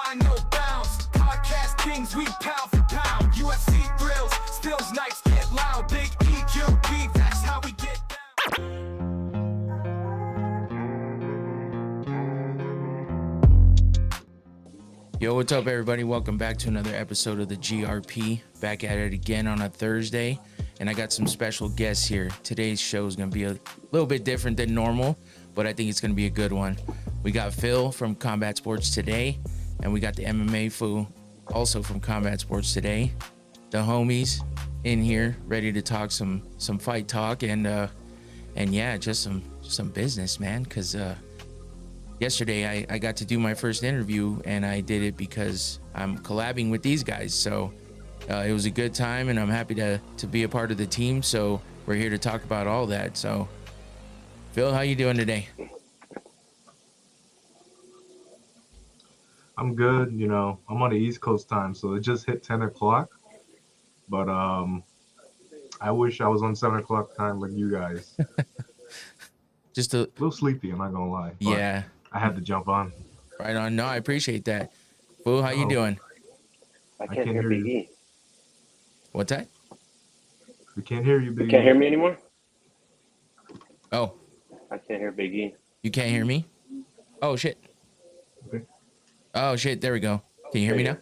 find no bounds. Podcast kings, we pound for pound. UFC thrills, stills nights get loud. Big EQB, that's how we get down. Yo, what's up, everybody? Welcome back to another episode of the GRP. Back at it again on a Thursday, and I got some special guests here. Today's show is going to be a little bit different than normal, but I think it's going to be a good one. We got Phil from Combat Sports Today, and we got the MMA fool also from Combat Sports Today. The homies in here ready to talk some fight talk and yeah, just some business, man, because yesterday I got to do my first interview, and I did it because I'm collabing with these guys. So it was a good time, and I'm happy to be a part of the team. So we're here to talk about all that. So Phil, how you doing today? I'm good. You know, I'm on the East Coast time, so it just hit 10 o'clock. But I wish I was on 7 o'clock time like you guys. Just a little sleepy, I'm not gonna lie. Yeah. I had to jump on. Right on. No, I appreciate that. Fool, how you doing? I can't hear Big E. What's that? We can't hear you, Big E. You can't hear me anymore? Oh. I can't hear Big E. You can't hear me? Oh, shit. Okay. Oh, shit. There we go. Can you hear me now?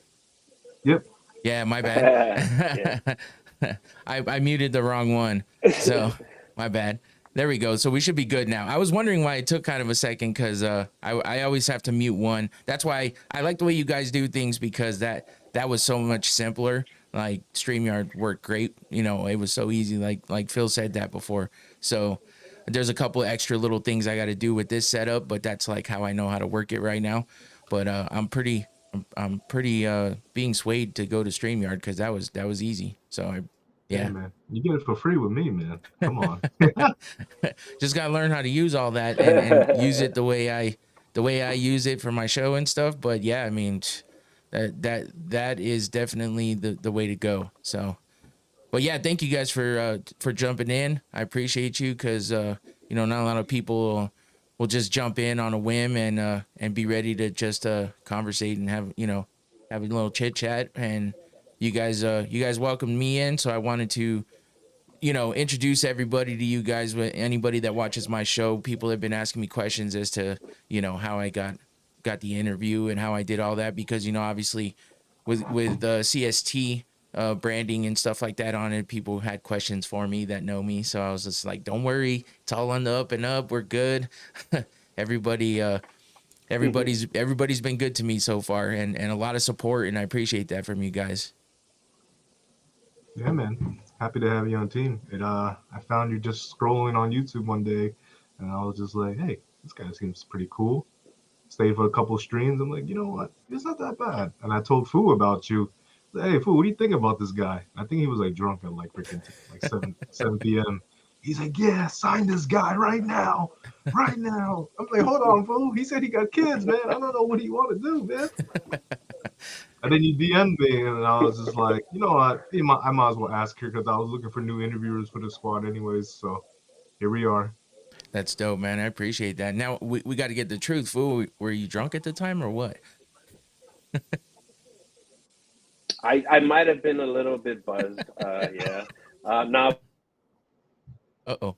Yep. Yeah, my bad. I muted the wrong one. So, my bad. There we go. So we should be good now. I was wondering why it took kind of a second, because I always have to mute one. That's why I like the way you guys do things, because that was so much simpler. Like StreamYard worked great. You know, it was so easy. Like Phil said that before. So there's a couple extra little things I got to do with this setup, but that's like how I know how to work it right now. But I'm pretty being swayed to go to StreamYard, because that was easy. So yeah, man, you get it for free with me, man. Come on. Just gotta learn how to use all that and use it the way I use it for my show and stuff. But yeah, I mean, that is definitely the way to go. So, but yeah, thank you guys for jumping in. I appreciate you, because you know, not a lot of people will just jump in on a whim and be ready to just conversate and have a little chit chat. And you guys welcomed me in, so I wanted to introduce everybody to you guys. With anybody that watches my show, people have been asking me questions as to how I got the interview and how I did all that, because obviously with CST branding and stuff like that on it, people had questions for me that know me. So I was just like, don't worry, it's all on the up and up, we're good. Everybody's been good to me so far, and a lot of support, and I appreciate that from you guys. Yeah, man. Happy to have you on team. I found you just scrolling on YouTube one day, and I was just like, hey, this guy seems pretty cool. Stayed for a couple streams. I'm like, you know what? It's not that bad. And I told Fu about you. Hey, Fu, what do you think about this guy? I think he was like drunk at like freaking like 7 p.m. He's like, yeah, sign this guy right now. Right now. I'm like, hold on, Fu. He said he got kids, man. I don't know what he want to do, man. And then you DM'd me, and I was just like, you know what? I might as well ask her, because I was looking for new interviewers for the squad anyways. So here we are. That's dope, man. I appreciate that. Now, we got to get the truth, fool. Were you drunk at the time or what? I might have been a little bit buzzed. Yeah. No. Uh-oh.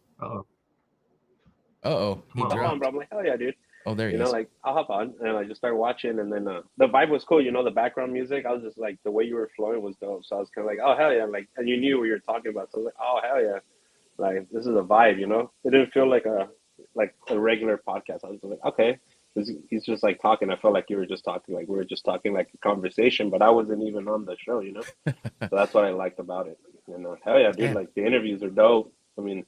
Uh-oh. He Come dropped. on, bro. I'm like, hell yeah, dude. Oh, there he is. Like, I'll hop on, and I just started watching, and then the vibe was cool. The background music, I was just like, the way you were flowing was dope. So I was kind of like, oh, hell yeah. Like, and you knew what you were talking about. So I was like, oh, hell yeah. Like, this is a vibe, It didn't feel like a regular podcast. I was like, okay. He's just like talking. I felt like you were just talking, like we were just talking like a conversation, but I wasn't even on the show, So that's what I liked about it. Hell yeah, dude. Yeah. Like, the interviews are dope. I mean,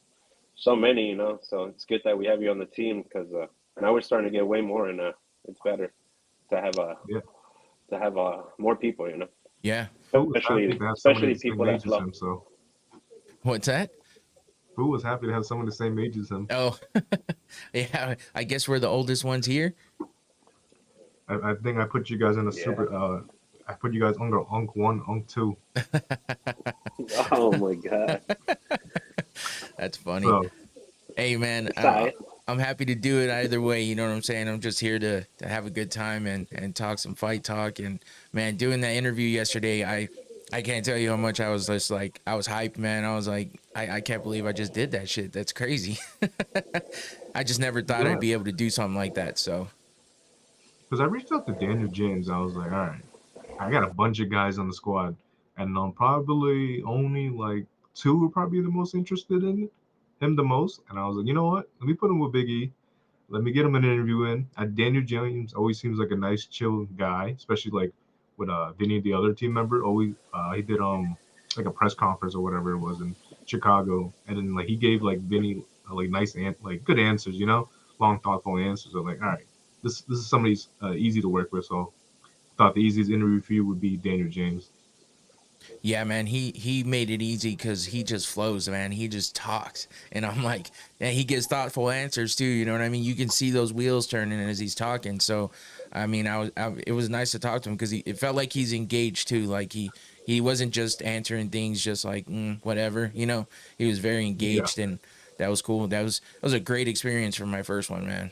so many, So it's good that we have you on the team, because now we're starting to get way more, and it's better to have more people, Yeah. Especially people that love him. So What's that? Fu was happy to have someone the same age as him. Oh, yeah. I guess we're the oldest ones here. I think I put you guys in a super. I put you guys under Unk 1, Unk 2. Oh my god. That's funny. So, hey, man. I'm happy to do it either way. You know what I'm saying? I'm just here to have a good time and talk some fight talk. And man, doing that interview yesterday, I can't tell you how much I was just like, I was hyped, man. I was like, I can't believe I just did that shit. That's crazy. I just never thought Yeah, I'd be able to do something like that. So because I reached out to Daniel James. I was like, all right, I got a bunch of guys on the squad, and probably only like two would probably be the most interested in him the most. And I was like, you know what? Let me put him with Big E. Let me get him an interview in. Daniel James always seems like a nice, chill guy, especially like with Vinny, the other team member. Always, he did like a press conference or whatever it was in Chicago, and then like he gave like Vinny like nice like good answers, long thoughtful answers. I'm like, all right, this is somebody's easy to work with. So thought the easiest interview for you would be Daniel James. yeah, man, he made it easy because he just flows, man. He just talks, and I'm like, and he gives thoughtful answers too. You know what I mean? You can see those wheels turning as he's talking. So, I mean, it was nice to talk to him because it felt like he's engaged too. Like he wasn't just answering things just like whatever. You know, he was very Yeah, engaged, and that was cool. That was a great experience for my first one, man.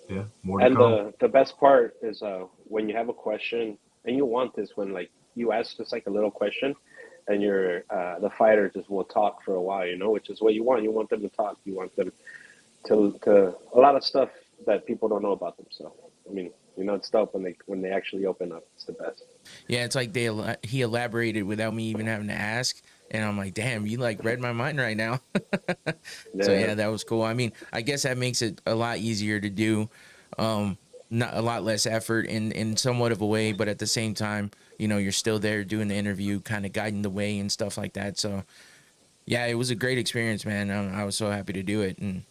yeah, more to And come. the best part is when you have a question, and you want this when like you ask just like a little question, and the fighter just will talk for a while, which is what you want. You want them to talk. You want them to a lot of stuff that people don't know about themselves. I mean, it's dope when they actually open up. It's the best. Yeah, it's like he elaborated without me even having to ask, and I'm like, damn, you like read my mind right now. So Yeah, yeah, that was cool. I mean, I guess that makes it a lot easier to do, not a lot less effort in somewhat of a way, but at the same time, you're still there doing the interview, kind of guiding the way and stuff like that. So yeah, it was a great experience, man. I was so happy to do it, and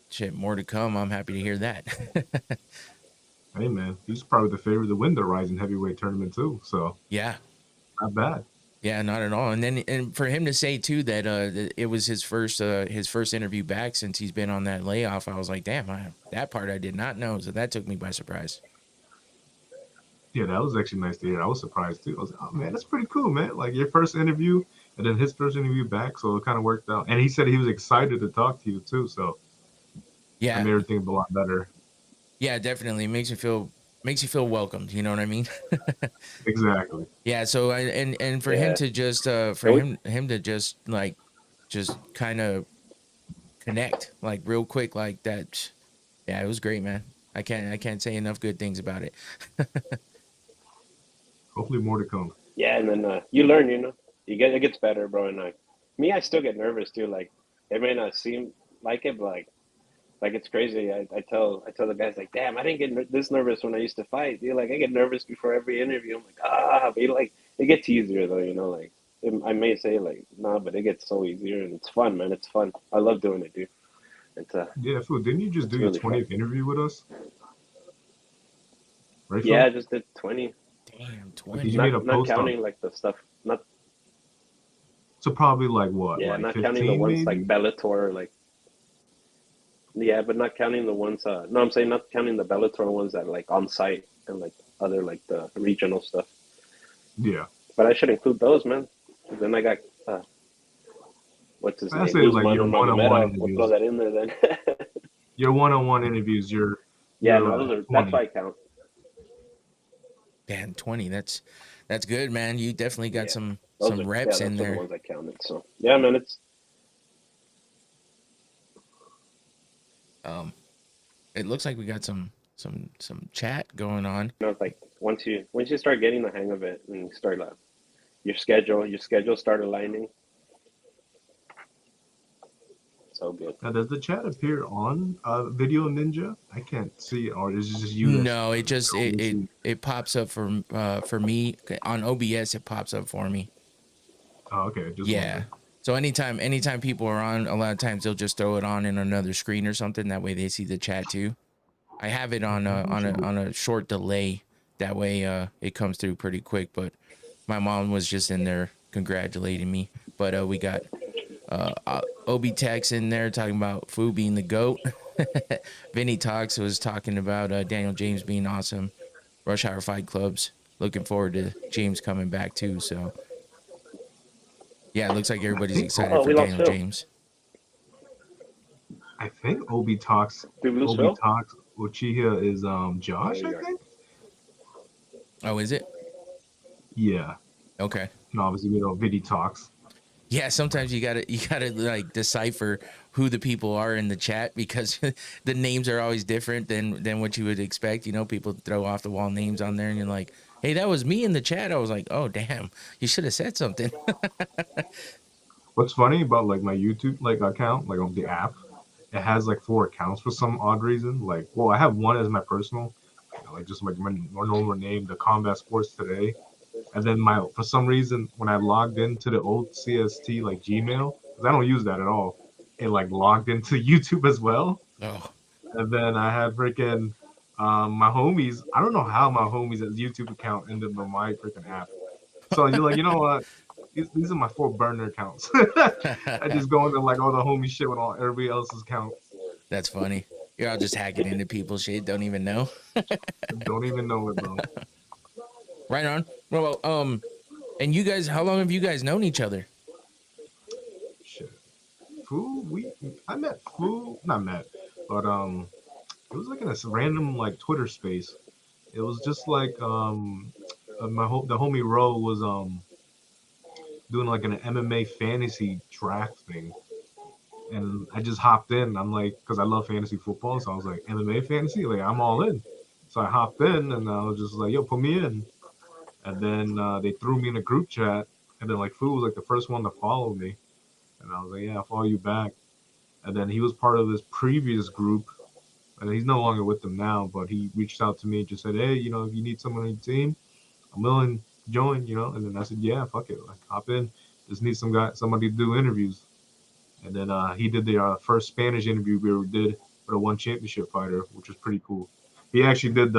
shit, more to come. I'm happy to hear that. Hey man, he's probably the favorite to win the Rising Heavyweight tournament too. So Yeah. not bad. Yeah, not at all. And for him to say too that it was his first interview back since he's been on that layoff, I was like, damn, that part I did not know. So that took me by surprise. Yeah, that was actually nice to hear. I was surprised too. I was like, oh man, that's pretty cool, man. Like your first interview and then his first interview back, so it kind of worked out. And he said he was excited to talk to you too, so that Yeah, made everything a lot better. yeah, definitely. It makes you feel welcomed. You know what I mean? Exactly. Yeah. So and for him yeah. to just for And him to just like just kind of connect like real quick like that. Yeah, it was great, man. I can't say enough good things about it. Hopefully more to come. Yeah, and then you learn, it gets better, bro. And like me, I still get nervous too. Like it may not seem like it, but like it's crazy. I tell the guys like, damn, I didn't get this nervous when I used to fight. Like I get nervous before every interview. I'm like, but like it gets easier though. Like I may say like, nah, but it gets so easier and it's fun, man. It's fun. I love doing it, dude. It's Yeah, Phil, didn't you just do it's your really fun. 20th interview with us? Right, Yeah, I Phil? just did 20. Damn, Because you 20. made a Not post on. counting like the stuff. Not So probably like what, Yeah, like not counting the 15 ones like maybe? Bellator, like yeah, but not counting the ones. No, I'm saying not counting the Bellator ones that like on site and like other like the regional stuff. Yeah. But I should include those, man. Then I got what's his I name? say like Usman your one-on-one Nurmagomedov. We'll throw interviews. that in there then. Your one-on-one interviews, Yeah, you're no, that's 20. why I count. Damn, 20. That's good, man. You definitely got Yeah, some reps in those are the there. ones I counted. So yeah, man, it's Um, it looks like we got some chat going on. it's like once you start getting the hang of it and you start your schedule start aligning. So good. Now, does the chat appear on Video Ninja? I can't see it, or is it just you that's No, it just only it see? it pops up for me on OBS. It pops up for me. Oh, okay, just Yeah. wondering. So anytime people are on, a lot of times they'll just throw it on in another screen or something. That way they see the chat too. I have it on Okay, on a short delay. That way it comes through pretty quick. But my mom was just in there congratulating me. But we got Obi Tex in there talking about Fu being the GOAT. Vinny Talks was talking about Daniel James being awesome. Rush Hour Fight Clubs. Looking forward to James coming back too. So yeah, it looks like I everybody's think excited Oh, for we lost Daniel Phil. James. I think Obi Talks, Did we lose Obi Phil? Talks Uchiha is Oh, Josh, there I you are. think. Oh, is it? Yeah. Okay. And obviously, you know, Vidi Talks. Yeah, sometimes you gotta like decipher who the people are in the chat because the names are always different than what you would expect. You know, people throw off the wall names on there, and you're like, "Hey, that was me in the chat." I was like, "Oh, damn, you should have said something." What's funny about like my YouTube like account, like on the app, it has like 4 accounts for some odd reason. Like, well, I have one as my personal, you know, like just like my normal name, the Combat Sports Today. And then my for some reason when I logged into the old CST like Gmail, because I don't use that at all, it like logged into YouTube as well. Oh, And then I had freaking my homies. I don't know how my homies' YouTube account ended up on my freaking app. So you're like, you know what? These are my 4 burner accounts. I just go into like all the homie shit with all everybody else's account. that's funny. You're all just hacking into people's shit, don't even know. Don't even know it, bro. Right on. Well, and you guys, how long have you guys known each other? Shit. I met Fu, not met, but it was like in a random like Twitter space. It was just like the homie Ro was doing like an MMA fantasy draft thing, and I just hopped in. I'm like, because I love fantasy football, so I was like, MMA fantasy, like I'm all in. So I hopped in, and I was just like, yo, put me in. And then they threw me in a group chat, and then like Fu was like the first one to follow me, and I was like, yeah, I'll follow you back. And then he was part of this previous group, and he's no longer with them now, but he reached out to me and just said, hey, you know, if you need someone on your team, I'm willing to join, you know. And then I said, yeah, fuck it, like hop in. Just need somebody to do interviews. And then he did the first Spanish interview we ever did with a one championship fighter, which was pretty cool. He actually did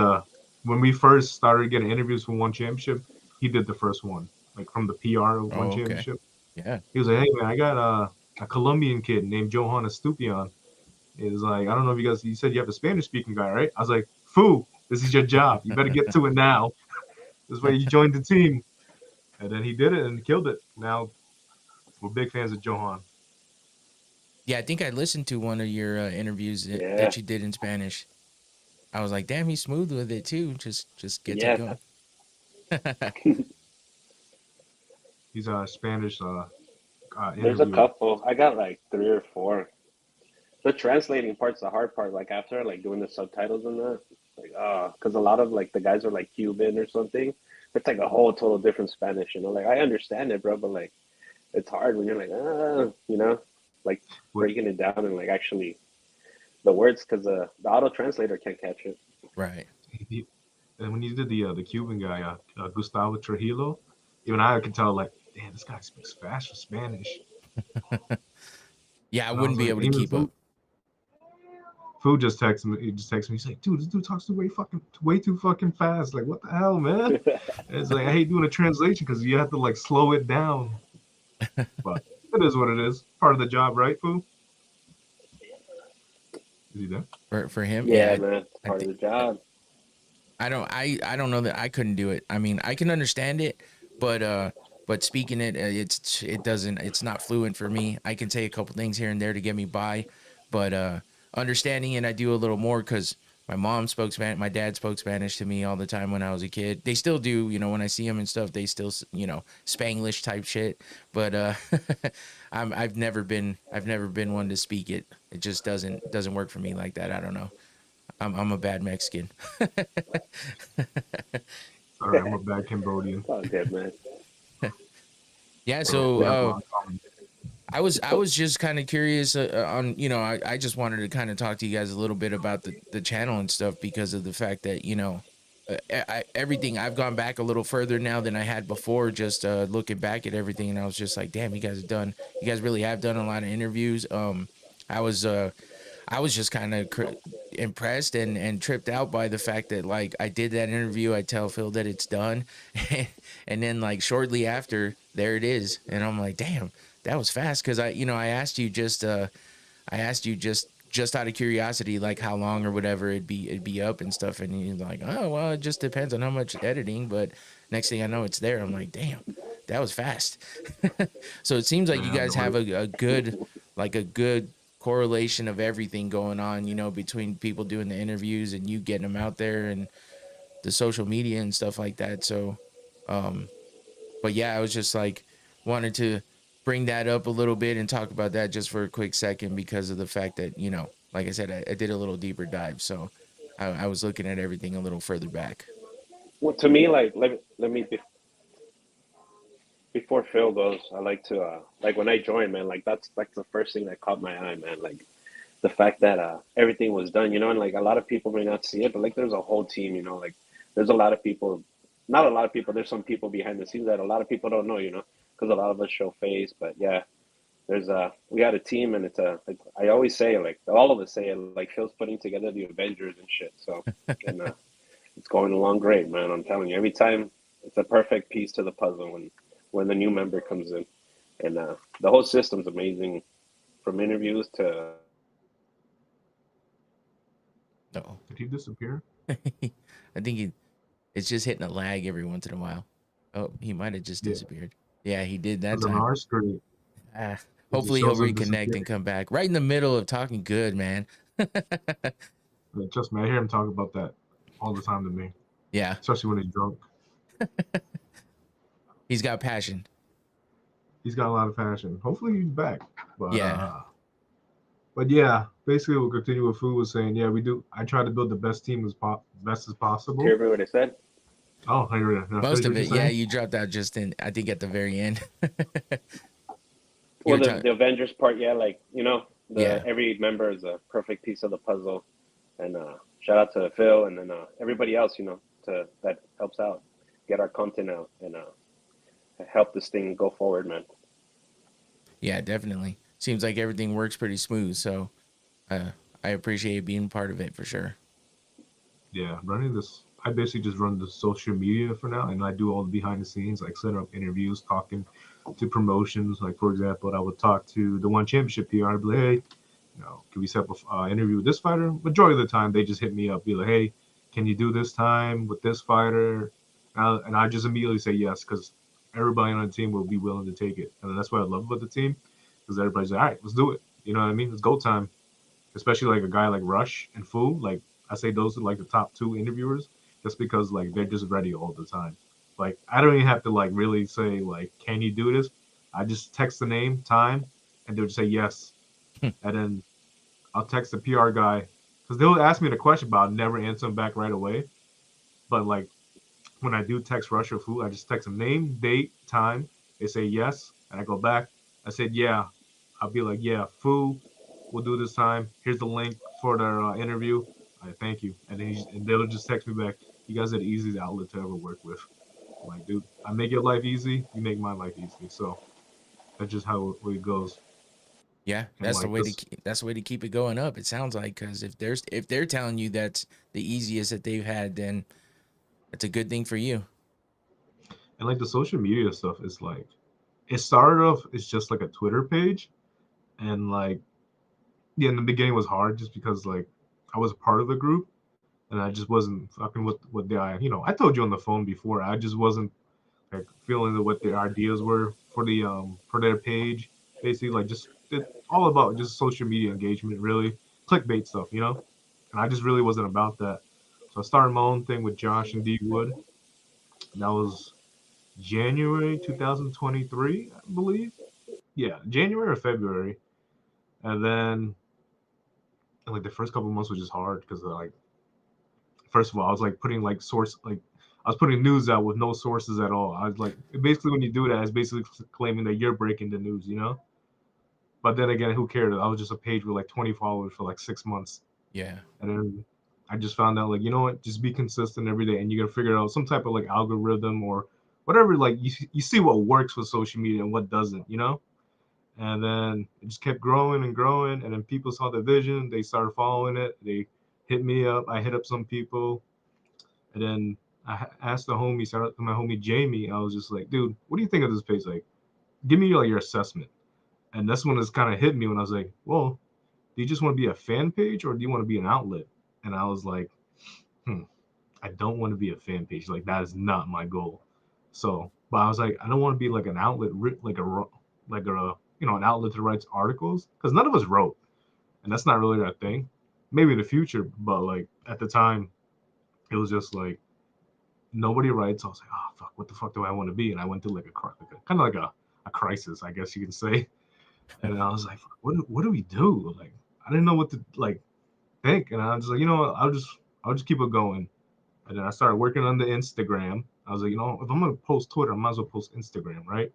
when we first started getting interviews for one championship, he did the first one, like from the PR of Oh, one okay. championship. Yeah. He was like, hey man, I got a Colombian kid named Johan Estupian. He was like, I don't know if you guys, you said you have a Spanish speaking guy, right? I was like, Foo, this is your job. You better get to it now. This way you joined the team. And then he did it and killed it. Now we're big fans of Johan. Yeah, I think I listened to one of your interviews Yeah. that you did in Spanish. I was like, damn, he's smooth with it too. Just gets it Yeah. going. He's a Spanish There's a interviewer. couple. I got like 3 or 4. The translating part's the hard part. Like after like doing the subtitles and that, like because a lot of like the guys are like Cuban or something. It's like a whole total different Spanish, you know. Like I understand it, bro, but like it's hard when you're like you know, like breaking it down and like actually the words because the auto translator can't catch it. Right. And when you did the Cuban guy, Gustavo Trujillo, even I could tell like, damn, this guy speaks fast for Spanish. Yeah, I And I wouldn't was be like, able to even keep up. Fu just texted me. He just texted me. He's like, dude, this dude talks way too fucking fast. Like, what the hell, man? And it's like I hate doing a translation because you have to like slow it down. But it is what it is. Part of the job, right, Fu? Is he there? For him, Yeah, yeah, man, it's I part of think the job. I don't know that I couldn't do it. I mean, I can understand it, but speaking it, it's not fluent for me. I can say a couple things here and there to get me by, but understanding it, I do a little more because my mom spoke Spanish, my dad spoke Spanish to me all the time when I was a kid. They still do, you know, when I see them and stuff, they still, you know, Spanglish type shit. But I've never been one to speak it. It just doesn't work for me like that. I don't know. I'm a bad Mexican. Sorry, I'm a bad Cambodian. It's all good, man. Yeah, We have a so lot in common. I was just kind of curious on, you know, I just wanted to kind of talk to you guys a little bit about the channel and stuff because of the fact that, you know, everything, I've gone back a little further now than I had before, just looking back at everything, and I was just like, damn, you guys really have done a lot of interviews. I was just kind of impressed and tripped out by the fact that like I did that interview. I tell Phil that it's done, and then like shortly after, there it is, and I'm like, damn, that was fast. Because I asked you just out of curiosity, like how long or whatever it'd be up and stuff, and you're like, oh well, it just depends on how much editing. But next thing I know, it's there. I'm like, damn, that was fast. So it seems like you guys have a good correlation of everything going on, you know, between people doing the interviews and you getting them out there and the social media and stuff like that. So, but yeah, I was just like wanted to bring that up a little bit and talk about that just for a quick second because of the fact that, you know, like I said, I did a little deeper dive. So I was looking at everything a little further back. Well, to me, like let me before Phil goes, I like to like when I joined, man. Like that's like the first thing that caught my eye, man. Like the fact that everything was done, you know, and like a lot of people may not see it, but like there's a whole team, you know, like there's a lot of people, not a lot of people, there's some people behind the scenes that a lot of people don't know, you know, because a lot of us show face, but yeah, there's we got a team, and it's like, I always say, like all of us say it, like Phil's putting together the Avengers and shit, so and it's going along great, man. I'm telling you, every time it's a perfect piece to the puzzle when the new member comes in, and the whole system's amazing, from interviews to. No, Did he disappear? I think it's just hitting a lag every once in a while. Oh, he might have just Yeah. disappeared. Yeah, he did that Because on time. our screen, Ah, it just hopefully he'll shows him reconnect and disappearing. come back right in the middle of talking good, man. Like, trust me, I hear him talk about that all the time to me, Yeah, especially when he's drunk. he's got passion. He's got a lot of passion. Hopefully he's back. But Yeah, uh but yeah, basically we'll continue with Fu was saying, yeah, we do I try to build the best team best as Hear possible. every what I said? Oh, I hear you. Now most finish of what you're it. Yeah, saying. you dropped out just in, I think, at the very end. You Well, were talking. the Avengers part, yeah, like you know, the Yeah, every member is a perfect piece of the puzzle, and shout out to Phil, and then everybody else, you know, to that helps out, get our content out, and help this thing go forward, man. yeah, definitely. Seems like everything works pretty smooth. So uh, I appreciate being part of it for sure. Yeah, running this I basically just run the social media for now, and I do all the behind the scenes, like setting up interviews, talking to promotions. Like for example, I would talk to the one championship PR. I'd be like, hey, can we set up a interview with this fighter? Majority of the time, they just hit me up, be like, hey, can you do this time with this fighter? And I just immediately say yes, because everybody on the team will be willing to take it, and that's what I love about the team, because everybody's like, all right, let's do it. You know what I mean? It's go time. Especially like a guy like Rush and Fu. Like I say, those are like the top two interviewers, just because like they're just ready all the time. Like I don't even have to like really say like, can you do this? I just text the name, time, and they'll just say yes, and then I'll text the PR guy because they'll ask me the question, but I'll never answer them back right away. But like when I do text Rush or Fu, I just text them name, date, time. They say yes, and I go back. I said yeah. I'll be like, yeah, Fu, we'll do this time. Here's the link for their interview. I thank you, and then and they'll just text me back. You guys are the easiest outlet to ever work with. I'm like, dude, I make your life easy. You make my life easy. So that's just how it goes. Yeah, And that's the like way to this, that's the way to keep it going up. It sounds like because if they're telling you that's the easiest that they've had, then it's a good thing for you. and like the social media stuff is like, it started off. It's just like a Twitter page, and like yeah, in the beginning it was hard just because like I was part of the group and I just wasn't fucking with what the I told you on the phone before. I just wasn't like feeling what their ideas were for their page. Basically, like just all about just social media engagement, really clickbait stuff. And I just really wasn't about that. So I started my own thing with Josh and D Wood. And that was January 2023, I believe. Yeah, January or February. And then like the first couple of months was just hard because like first of all, I was like putting like I was putting news out with no sources at all. I was like, basically when you do that, it's basically claiming that you're breaking the news. But then again, who cared? I was just a page with like 20 followers for like 6 months, Yeah, and then I just found out like, you know what? Just be consistent every day, and you're gonna figure out some type of like algorithm or whatever. Like you see what works with social media and what doesn't. And then it just kept growing and growing, and then people saw the vision. They started following it. They hit me up. I hit up some people. And then I asked the homie, shout out to my homie Jamie. I was just like, dude, what do you think of this page? Like, give me like your assessment. And that's when it's kind of hit me when I was like, well, do you just want to be a fan page or do you want to be an outlet? And I was like, I don't want to be a fan page. Like that is not my goal. So, but I was like, I don't want to be like an outlet, like a an outlet that writes articles because none of us wrote. and that's not really that thing. Maybe in the future, but like at the time, it was just like nobody writes. I was like, oh fuck, what the fuck do I want to be? And I went through like kind of like a crisis, I guess you can say. And I was like, what do we do? Like I didn't know what to like think, and I was like, you know what, I'll just keep it going. And then I started working on the Instagram. I was like, you know, if I'm gonna post Twitter, I might as well post Instagram, right?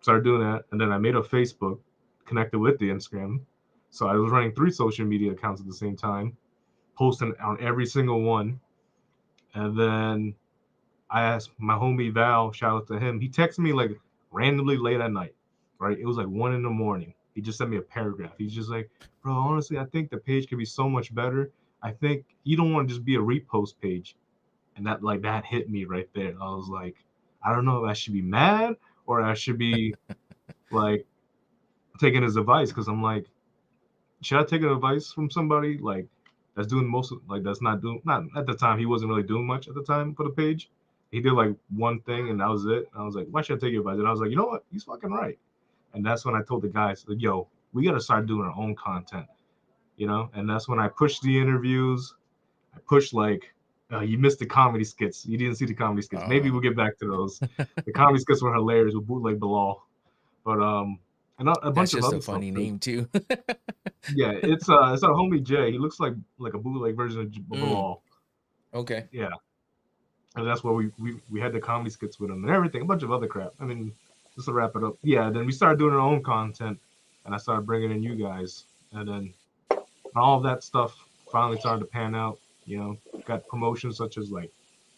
Started doing that, and then I made a Facebook connected with the Instagram. So I was running 3 social media accounts at the same time, posting on every single one. And then I asked my homie Val, shout out to him. He texted me like randomly late at night, right? It was like 1 in the morning. He just sent me a paragraph. He's just like, bro, honestly, I think the page could be so much better. I think you don't want to just be a repost page. And that hit me right there. I was like, I don't know if I should be mad or I should be like taking his advice, because I'm like, should I take an advice from somebody like that's doing most of, like that's not at the time he wasn't really doing much at the time for the page. He did like one thing and that was it. And I was like, why should I take your advice? And I was like, you know what? He's fucking right. And that's when I told the guys, like, yo, we gotta start doing our own content, you know? And that's when I pushed the interviews. I pushed like you missed the comedy skits. You didn't see the comedy skits. Maybe we'll get back to those. The comedy skits were hilarious with bootleg Bilal. But and a bunch That's of just other a stuff funny too. name too. Yeah, it's our homie Jay. He looks like a bootleg version of Mm, Bilal. okay. Yeah, and that's where we had the comedy skits with him and everything, a bunch of other crap. I mean, just to wrap it up. Yeah, then we started doing our own content, and I started bringing in you guys, and then all of that stuff finally started to pan out. You know, got promotions such as like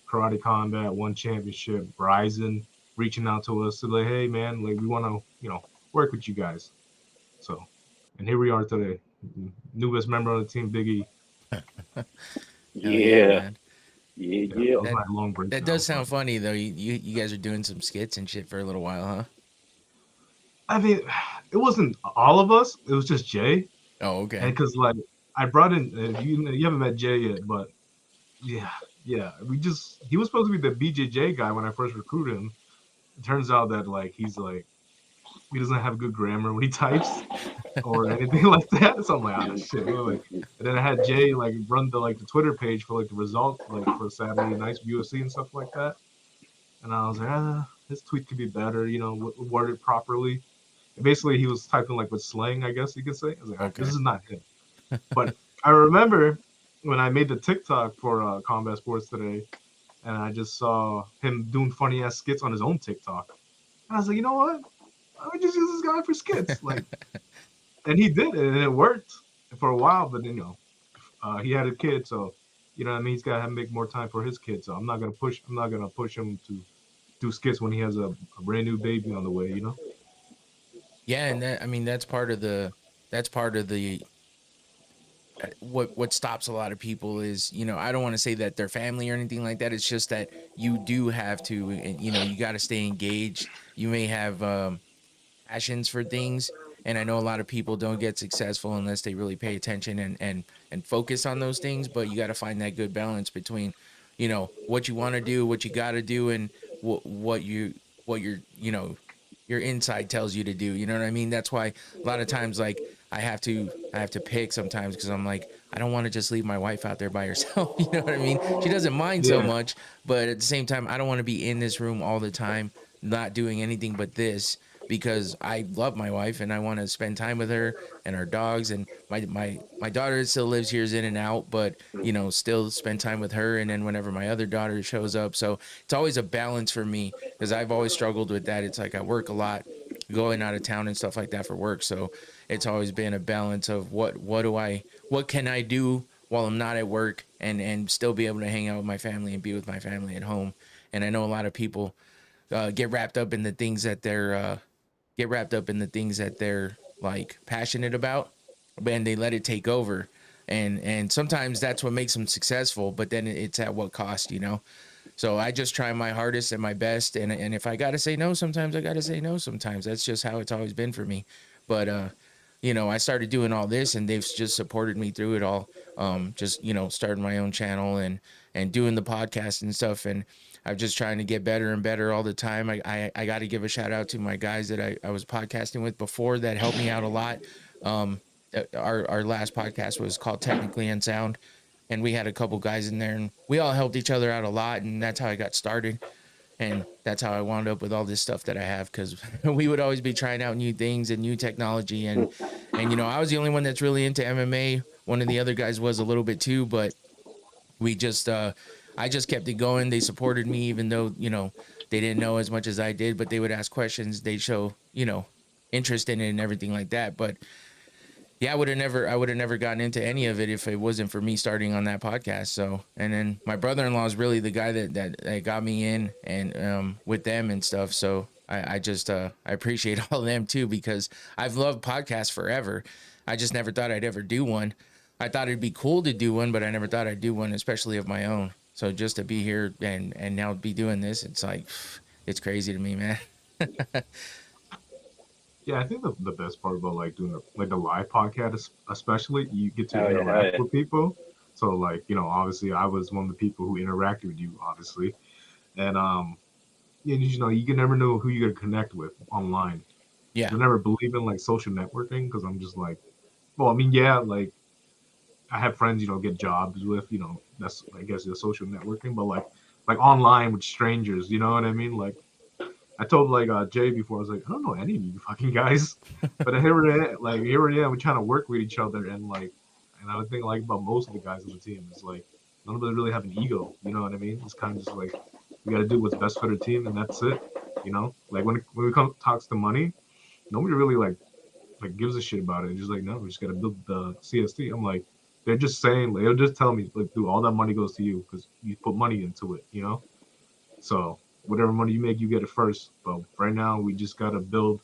Karate Combat, One Championship, Verizon reaching out to us to like, hey man, like we want to work with you guys. So, and here we are today, newest member of the team, Biggie. Hell yeah, Yeah, man. yeah, Yeah, yeah. that was That my long that breakdown, does but sound funny though. You guys are doing some skits and shit for a little while, huh? I mean, it wasn't all of us. It was just Jay, Oh, and okay. because like I brought in, you haven't met Jay yet, but yeah, yeah, he was supposed to be the BJJ guy when I first recruited him. It turns out that like he doesn't have good grammar when he types or anything like that. So I'm like, oh shit. Like, and then I had Jay like run the Twitter page for like the results like for Saturday nights UFC and stuff like that. And I was like, this tweet could be better, worded properly. And basically, he was typing like with slang, I guess you could say. I was like, all right, this Okay. is not him. But I remember when I made the TikTok for Combat Sports Today, and I just saw him doing funny ass skits on his own TikTok. And I was like, you know what? I would just use this guy for skits. Like, and he did it, and it worked for a while. But then, he had a kid, so you know what I mean. He's got to make more time for his kid. So I'm not gonna push. I'm not gonna push him to do skits when he has a brand new baby on the way. You know. Yeah, and that I mean that's part of the what stops a lot of people is, I don't want to say that they're family or anything like that. It's just that you do have to, and you got to stay engaged. You may have passions for things, and I know a lot of people don't get successful unless they really pay attention and focus on those things. But you got to find that good balance between, what you want to do, what you got to do, and what your inside tells you to do. You know what I mean? That's why a lot of times, like, I have to pick sometimes, because I'm like, I don't want to just leave my wife out there by herself. You know what I mean? She doesn't mind so Yeah. much, but at the same time, I don't want to be in this room all the time, not doing anything but this, because I love my wife and I want to spend time with her and our dogs, and my daughter still lives here in and out, but still spend time with her, and then whenever my other daughter shows up. So it's always a balance for me, because I've always struggled with that. It's like I work a lot, going out of town and stuff like that for work. So it's always been a balance of what can I do while I'm not at work, and still be able to hang out with my family and be with my family at home. And I know a lot of people get wrapped up in the things that they're like passionate about, and they let it take over. And sometimes that's what makes them successful, but then it's at what cost. So I just try my hardest and my best, and if I gotta say no sometimes, I gotta say no sometimes. That's just how it's always been for me. But I started doing all this, and they've just supported me through it all. Just starting my own channel and doing the podcast and stuff, and I'm just trying to get better and better all the time. I got to give a shout out to my guys that I was podcasting with before that helped me out a lot. our last podcast was called Technically Unsound, and we had a couple guys in there, and we all helped each other out a lot, and that's how I got started. And that's how I wound up with all this stuff that I have, because we would always be trying out new things and new technology. And, you know, I was the only one that's really into MMA. One of the other guys was a little bit too, but we just, I just kept it going. They supported me, even though, you know, they didn't know as much as I did, but they would ask questions. They'd show, you know, interest in it and everything like that. But yeah, I would have never gotten into any of it if it wasn't for me starting on that podcast. So, and then my brother-in-law is really the guy that got me in, and with them and stuff. So I just I appreciate all of them too, because I've loved podcasts forever. I just never thought I'd ever do one. I thought it'd be cool to do one, but I never thought I'd do one, especially of my own. So just to be here and now be doing this, it's like, it's crazy to me, man. Yeah, I think the best part about like doing like the live podcast, especially, you get to Oh yeah, interact yeah. with people. So like, you know, obviously I was one of the people who interacted with you, obviously, and yeah, you know, you can never know who you're gonna connect with online. Yeah. I never believe in like social networking, because I'm just like, well, I mean, yeah, like I have friends, you know, get jobs with, you know, that's, I guess, the social networking, but like online with strangers, you know what I mean? Like I told like Jay before, I was like, I don't know any of you fucking guys, but here we are, we're trying to work with each other, and like, and I would think like about most of the guys on the team is like none of them really have an ego, you know what I mean? It's kind of just like we got to do what's best for the team, and that's it, you know. Like when we come talks to money, nobody really like gives a shit about it. It's just like, no, we just got to build the CST. I'm like, they're just saying, like, they'll just tell me like, dude, all that money goes to you because you put money into it, you know. So whatever money you make, you get it first. But right now, we just gotta build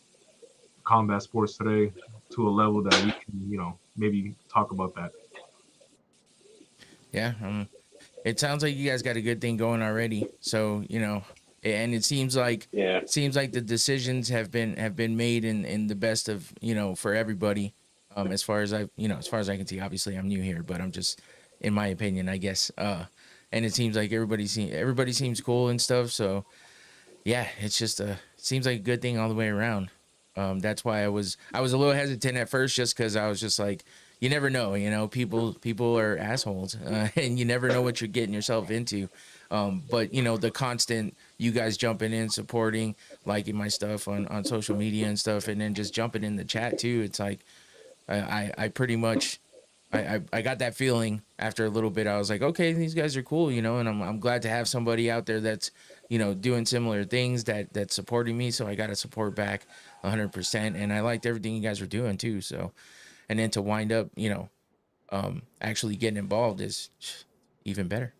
combat sports today to a level that we can, you know, maybe talk about that. Yeah. It sounds like you guys got a good thing going already. So, you know, and it Yeah. seems like the decisions have been made in the best of, you know, for everybody. As far as as far as I can see, obviously I'm new here, but I'm just, in my opinion, I guess. And it seems like everybody seems cool and stuff. So yeah, it's just seems like a good thing all the way around. That's why I was a little hesitant at first, just because I was just like, you never know, you know, people are assholes, and you never know what you're getting yourself into. But you know, the constant, you guys jumping in, supporting, liking my stuff on social media and stuff, and then just jumping in the chat too. It's like I pretty much I got that feeling after a little bit. I was like, okay, these guys are cool, you know, and I'm glad to have somebody out there that's, you know, doing similar things, that's supporting me. So I got to support back 100%. And I liked everything you guys were doing too. So, and then to wind up, you know, actually getting involved is even better.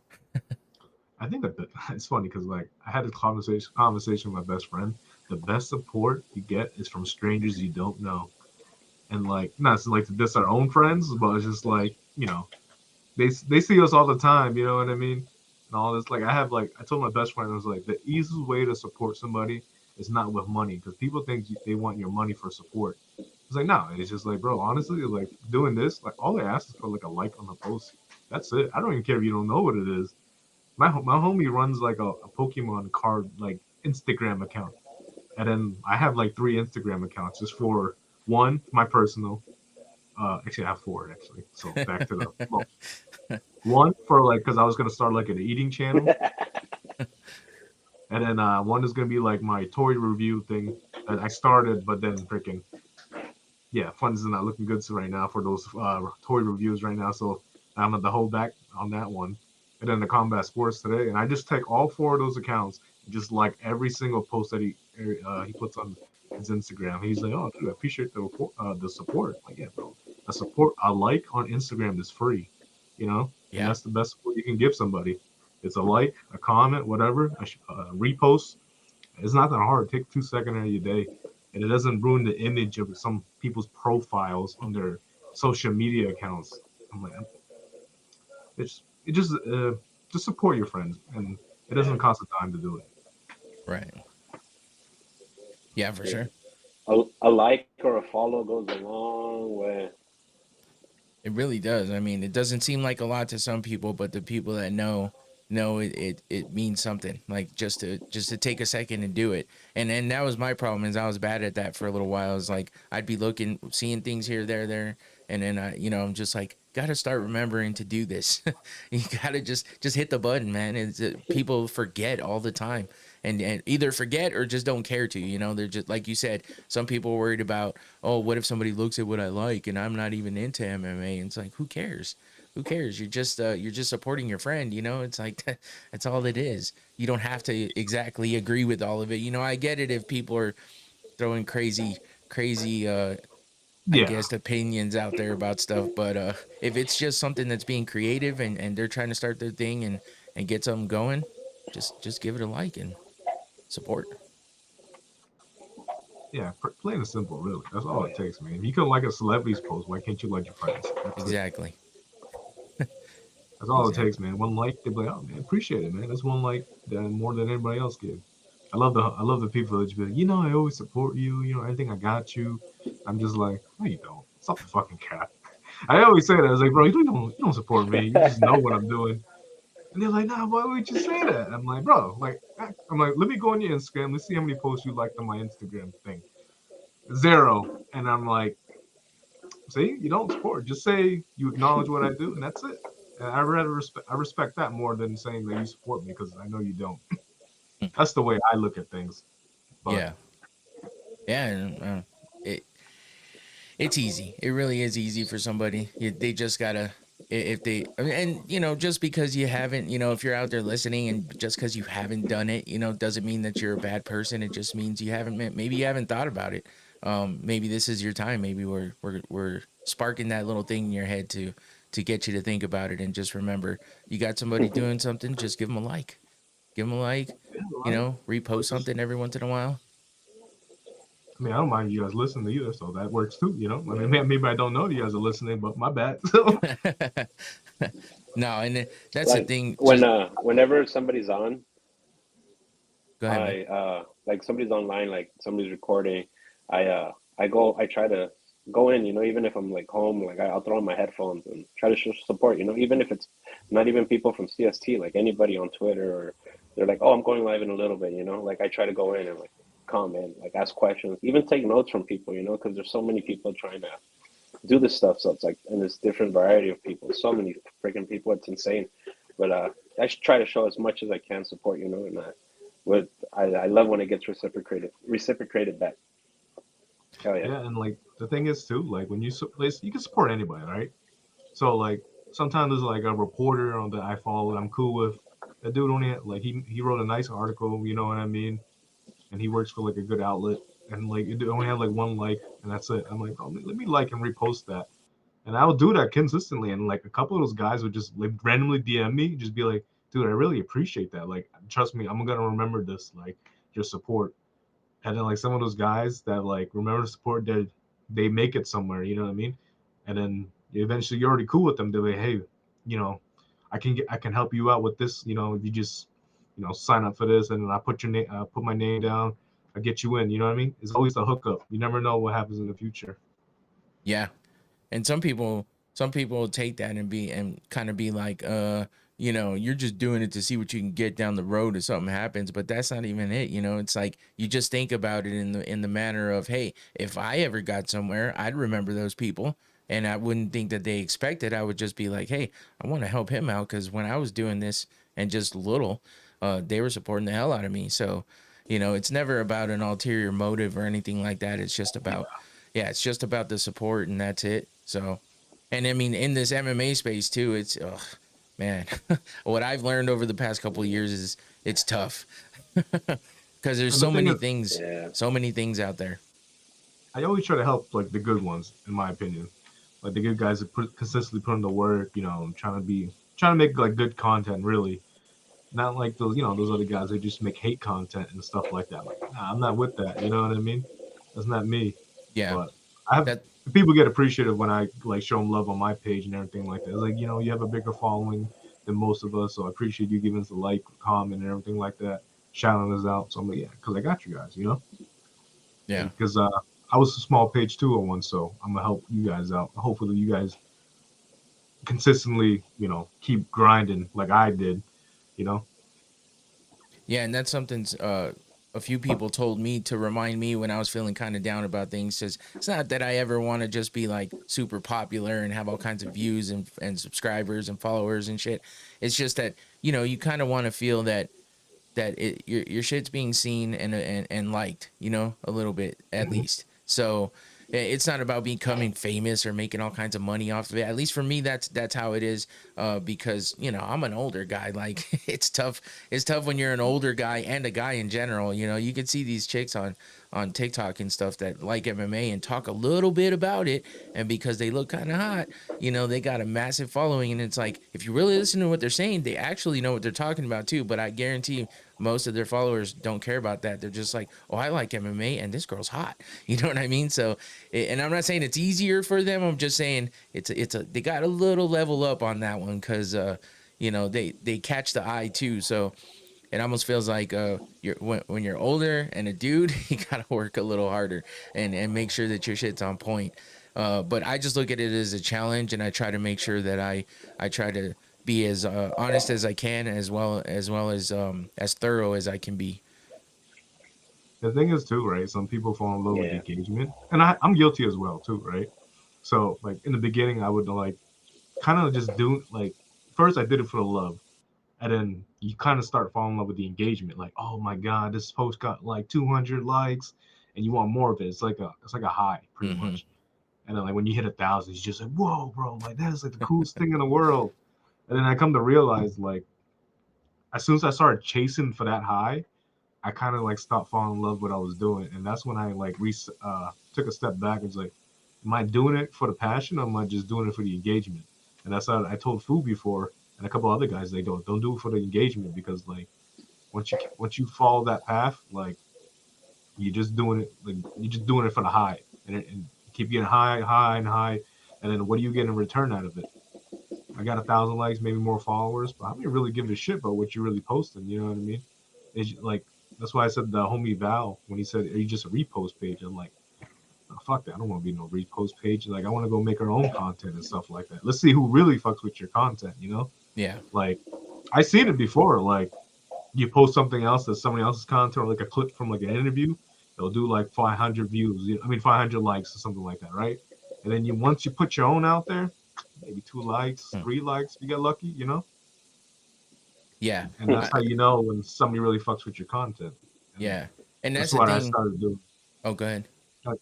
I think that it's funny because like I had a conversation with my best friend. The best support you get is from strangers you don't know, and like not like to diss our own friends, but it's just like, you know, they see us all the time, you know what I mean? And all this, like I told my best friend, I was like, the easiest way to support somebody is not with money, because people think they want your money for support. It's like, no, it's just like, bro, honestly, like doing this, like all they ask is for like a like on the post. That's it. I don't even care if you don't know what it is. My homie runs like a Pokemon card like Instagram account, and then I have like 3 Instagram accounts, just for one, my personal. Actually, I have 4 actually. So back to the well, one for like, because I was gonna start like an eating channel, and then one is gonna be like my toy review thing that I started, but then freaking, yeah, funds is not looking good right now for those toy reviews right now. So I'm at the hold back on that one, and then the combat sports today, and I just take all 4 of those accounts, and just like every single post that he puts on his Instagram. He's like, oh, dude, I appreciate the support. Like, yeah, bro, a support, a like on Instagram is free, you know, and Yeah. that's the best support you can give somebody. It's a like, a comment, whatever, repost. It's not that hard. Take 2 seconds out of your day, and it doesn't ruin the image of some people's profiles on their social media accounts. I'm like, it just support your friends, and it doesn't cost a dime to do it. Right. Yeah, for Yeah. sure. A like or a follow goes a long way. It really does. I mean, it doesn't seem like a lot to some people, but the people that know it means something. Like just to take a second and do it. And that was my problem, is I was bad at that for a little while. I was like, I'd be seeing things here, there, And then I'm just like, gotta start remembering to do this. You gotta just hit the button, man. People forget all the time, and either forget or just don't care to. They're just like you said. Some people are worried about, oh, what if somebody looks at what I like and I'm not even into MMA? And it's like, who cares? Who cares? You're just supporting your friend. It's like that's all it is. You don't have to exactly agree with all of it. I get it if people are throwing crazy I Yeah, guess opinions out there about stuff, but if it's just something that's being creative and they're trying to start their thing and get something going, just give it a like and support. yeah, plain and simple, really. That's Oh all it yeah. takes, man. If you can like a celebrity's post, why can't you like your friends? That's it. Exactly. That's all it takes, Exactly. man. One like, they'll be like, oh man, appreciate it, man. That's one like that more than anybody else gives. I love the people that just be like, I always support you. Anything I got you. I'm just like, no, you don't. Stop the fucking cat. I always say that. I was like, bro, you don't support me. You just know what I'm doing. And they're like, nah, why would you say that? I'm like, bro, I'm like, let me go on your Instagram. Let's see how many posts you liked on my Instagram thing. 0. And I'm like, see, you don't support. Just say you acknowledge what I do, and that's it. And I respect that more than saying that you support me because I know you don't. That's the way I look at things. But Yeah. Yeah. And, it it's easy. It really is easy for somebody. They just gotta if they and just because you haven't if you're out there listening and just because you haven't done it doesn't mean that you're a bad person. It just means you haven't maybe you haven't thought about it. Maybe this is your time. Maybe we're sparking that little thing in your head to get you to think about it and just remember you got somebody doing something. Just give them a like. Give them a like. yeah, right. Or Repost just, something every once in a while. I mean, I don't mind you guys listening either, so that works too. I Yeah. mean, maybe I don't know you guys are listening, but my bad. So No, and that's the Like thing. when Just whenever somebody's on, go ahead, man. like somebody's online, like somebody's recording, I try to go in, even if I'm like home, like I'll throw on my headphones and try to show support, even if it's not even people from CST, like anybody on Twitter, or they're like, oh, I'm going live in a little bit, like I try to go in and like comment, like ask questions, even take notes from people, because there's so many people trying to do this stuff. So it's like, and there's different variety of people, so many freaking people, it's insane. But I should try to show as much as I can support, and I love when it gets reciprocated back. Hell yeah. yeah, and like the thing is too, like when you can support anybody, right? So like sometimes there's like a reporter on that I follow that I'm cool with. That dude only like he wrote a nice article, you know what I mean? And he works for like a good outlet, and like it only had like one like, and that's it. I'm like, oh, let me like and repost that, and I would do that consistently. And like a couple of those guys would just like randomly DM me, just be like, dude, I really appreciate that. Like, trust me, I'm gonna remember this, like your support. And then like some of those guys that like remember the support, they make it somewhere, you know what I mean? And then eventually you're already cool with them. They're like, hey, I can help you out with this. If you just sign up for this, and then I put your name, put my name down, I get you in. You know what I mean? It's always the hookup. You never know what happens in the future. Yeah, and some people take that and kind of be like, you're just doing it to see what you can get down the road if something happens, but that's not even it. It's like you just think about it in the manner of, hey, if I ever got somewhere, I'd remember those people. And I wouldn't think that they expected. I would just be like, hey, I want to help him out because when I was doing this and just little, they were supporting the hell out of me. So, it's never about an ulterior motive or anything like that. It's just about, yeah, it's just about the support and that's it. So, and I mean, in this MMA space too, it's, man, what I've learned over the past couple of years is it's tough because there's And the thing is, Yeah. so many things out there. I always try to help like the good ones, in my opinion. Like the good guys that consistently put in the work. Trying to make like good content, really. Not like those other guys that just make hate content and stuff like that. Like, nah, I'm not with that. You know what I mean? That's not me. Yeah, But I have that, people get appreciative when I like show them love on my page and everything like that. It's like you have a bigger following than most of us, so I appreciate you giving us a like, comment, and everything like that, shouting us out. So I'm like, yeah, because I got you guys. yeah. Because I was a small page too at once, so I'm gonna help you guys out. Hopefully, you guys consistently, keep grinding like I did. You know. Yeah, and that's something a few people told me to remind me when I was feeling kind of down about things. Cause it's not that I ever want to just be like super popular and have all kinds of views and subscribers and followers and shit. It's just that, you know, you kind of want to feel that your shit's being seen and liked, you know, a little bit at least. So it's not about becoming famous or making all kinds of money off of it. At least for me, that's how it is. Because, you know, I'm an older guy. Like it's tough. It's tough when you're an older guy and a guy in general. You know, you can see these chicks on TikTok and stuff that like MMA and talk a little bit about it. And because they look kind of hot, you know, they got a massive following. And it's like, if you really listen to what they're saying, they actually know what they're talking about too. But I guarantee most of their followers don't care about that. They're just like, oh, I like MMA and this girl's hot. You know what I mean? So, and I'm not saying it's easier for them. I'm just saying they got a little level up on that one. Cause, you know, they catch the eye too. So it almost feels like, when you're older and a dude, you gotta work a little harder and make sure that your shit's on point. But I just look at it as a challenge, and I try to make sure that I try to be as honest as I can, as well as thorough as I can be. The thing is too, right? Some people fall in love with Yeah. engagement, and I'm guilty as well too, right? So like in the beginning, I would like kind of just do like first I did it for the love, and then you kind of start falling in love with the engagement. Like, oh my god, this post got like 200 likes, and you want more of it. It's like a high, pretty Mm-hmm. much. And then like when you hit 1,000, you just like, whoa, bro, like that is like the coolest thing in the world. And then I come to realize like as soon as I started chasing for that high, I kind of like stopped falling in love with what I was doing, and that's when I like took a step back and was like, am I doing it for the passion, or am I just doing it for the engagement? And that's how I told Fu before, and a couple other guys, they don't do it for the engagement, because like once you follow that path, like you're just doing it for the high, and keep getting high and high, and then what do you get in return out of it? I got 1,000 likes, maybe more followers, but I don't really give a shit about what you're really posting. You know what I mean? It's like that's why I said the homie Val when he said, "Are you just a repost page?" I'm like, oh, fuck that. I don't want to be no repost page. Like I want to go make our own content and stuff like that. Let's see who really fucks with your content. You know? Yeah. Like I seen it before. Like you post something else that's somebody else's content, or like a clip from like an interview. They'll do like 500 views. 500 likes or something like that, right? And then once you put your own out there, maybe 2 likes, 3 likes, if you get lucky, you know? Yeah. And that's how you know when somebody really fucks with your content. And Yeah. And that's that's the what I thing. started doing. Oh, go ahead.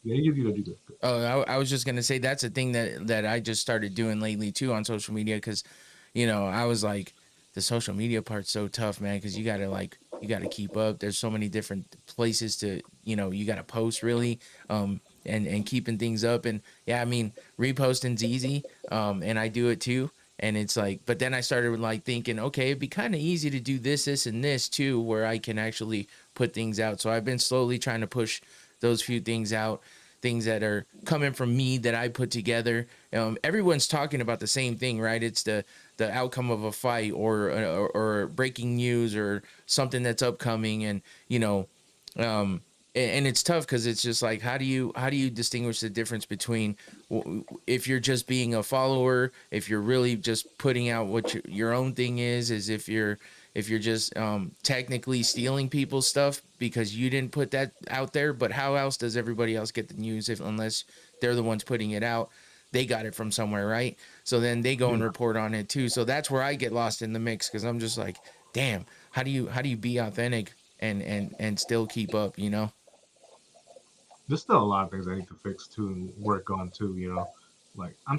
Yeah, you do that. Oh, I was just gonna say that's a thing that I just started doing lately too on social media, because, you know, I was like, the social media part's so tough, man, because you gotta keep up. There's so many different places to, you know, you gotta post really, and keeping things up. And yeah, I mean, reposting's easy, and I do it too. And it's like, but then I started like thinking, okay, it'd be kind of easy to do this, and this too, where I can actually put things out. So I've been slowly trying to push those few things out, things that are coming from me that I put together. Everyone's talking about the same thing, right? It's the outcome of a fight, or breaking news, or something that's upcoming. And, you know, and it's tough because it's just like, how do you distinguish the difference between if you're just being a follower, if you're really just putting out what your own thing is if you're just technically stealing people's stuff because you didn't put that out there. But how else does everybody else get the news unless they're the ones putting it out? They got it from somewhere, right? So then they go and report on it too. So that's where I get lost in the mix, because I'm just like, damn, how do you be authentic and still keep up, you know? There's still a lot of things I need to fix too and work on too, you know. Like I'm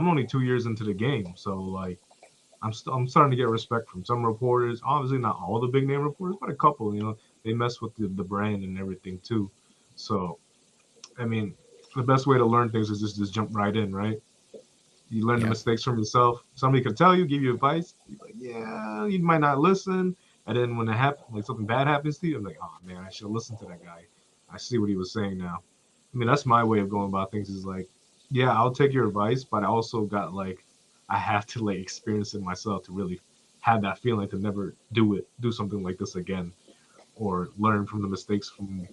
only 2 years into the game, so like I'm starting to get respect from some reporters. Obviously not all the big name reporters, but a couple, you know, they mess with the brand and everything too. So I mean, the best way to learn things is just jump right in, right? You learn the Yeah. mistakes from yourself. Somebody could tell you, give you advice. You're like, yeah, you might not listen. And then when it happens, like something bad happens to you, I'm like, oh man, I should have listened to that guy. I see what he was saying now. I mean, that's my way of going about things. Is like, yeah, I'll take your advice, but I also got like, I have to like experience it myself to really have that feeling to never do something like this again, or learn from the mistakes from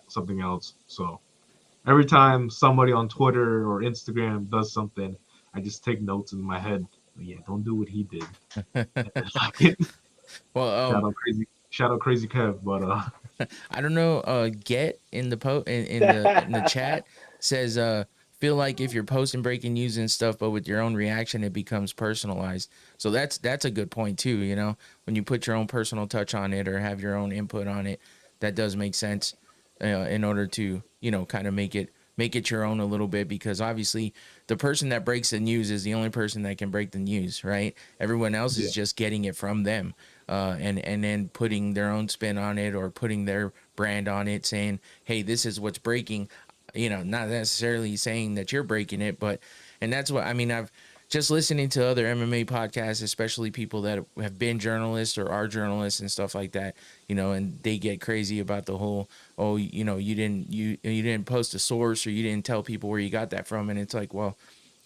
something else. So every time somebody on Twitter or Instagram does something, I just take notes in my head. Yeah, don't do what he did. And then I get Well, got on crazy Shout out Crazy Kev, but I don't know. Get in the in the chat says feel like if you're posting breaking news and stuff, but with your own reaction, it becomes personalized. So that's a good point too. You know, when you put your own personal touch on it or have your own input on it, that does make sense. In order to kind of make it your own a little bit, because obviously the person that breaks the news is the only person that can break the news, right? Everyone else yeah. is just getting it from them, and then putting their own spin on it or putting their brand on it, saying, hey, this is what's breaking, not necessarily saying that you're breaking it, but, and that's what I mean. I've just listening to other MMA podcasts, especially people that have been journalists or are journalists and stuff like that, and they get crazy about the whole, oh, you didn't post a source or you didn't tell people where you got that from. And it's like, well,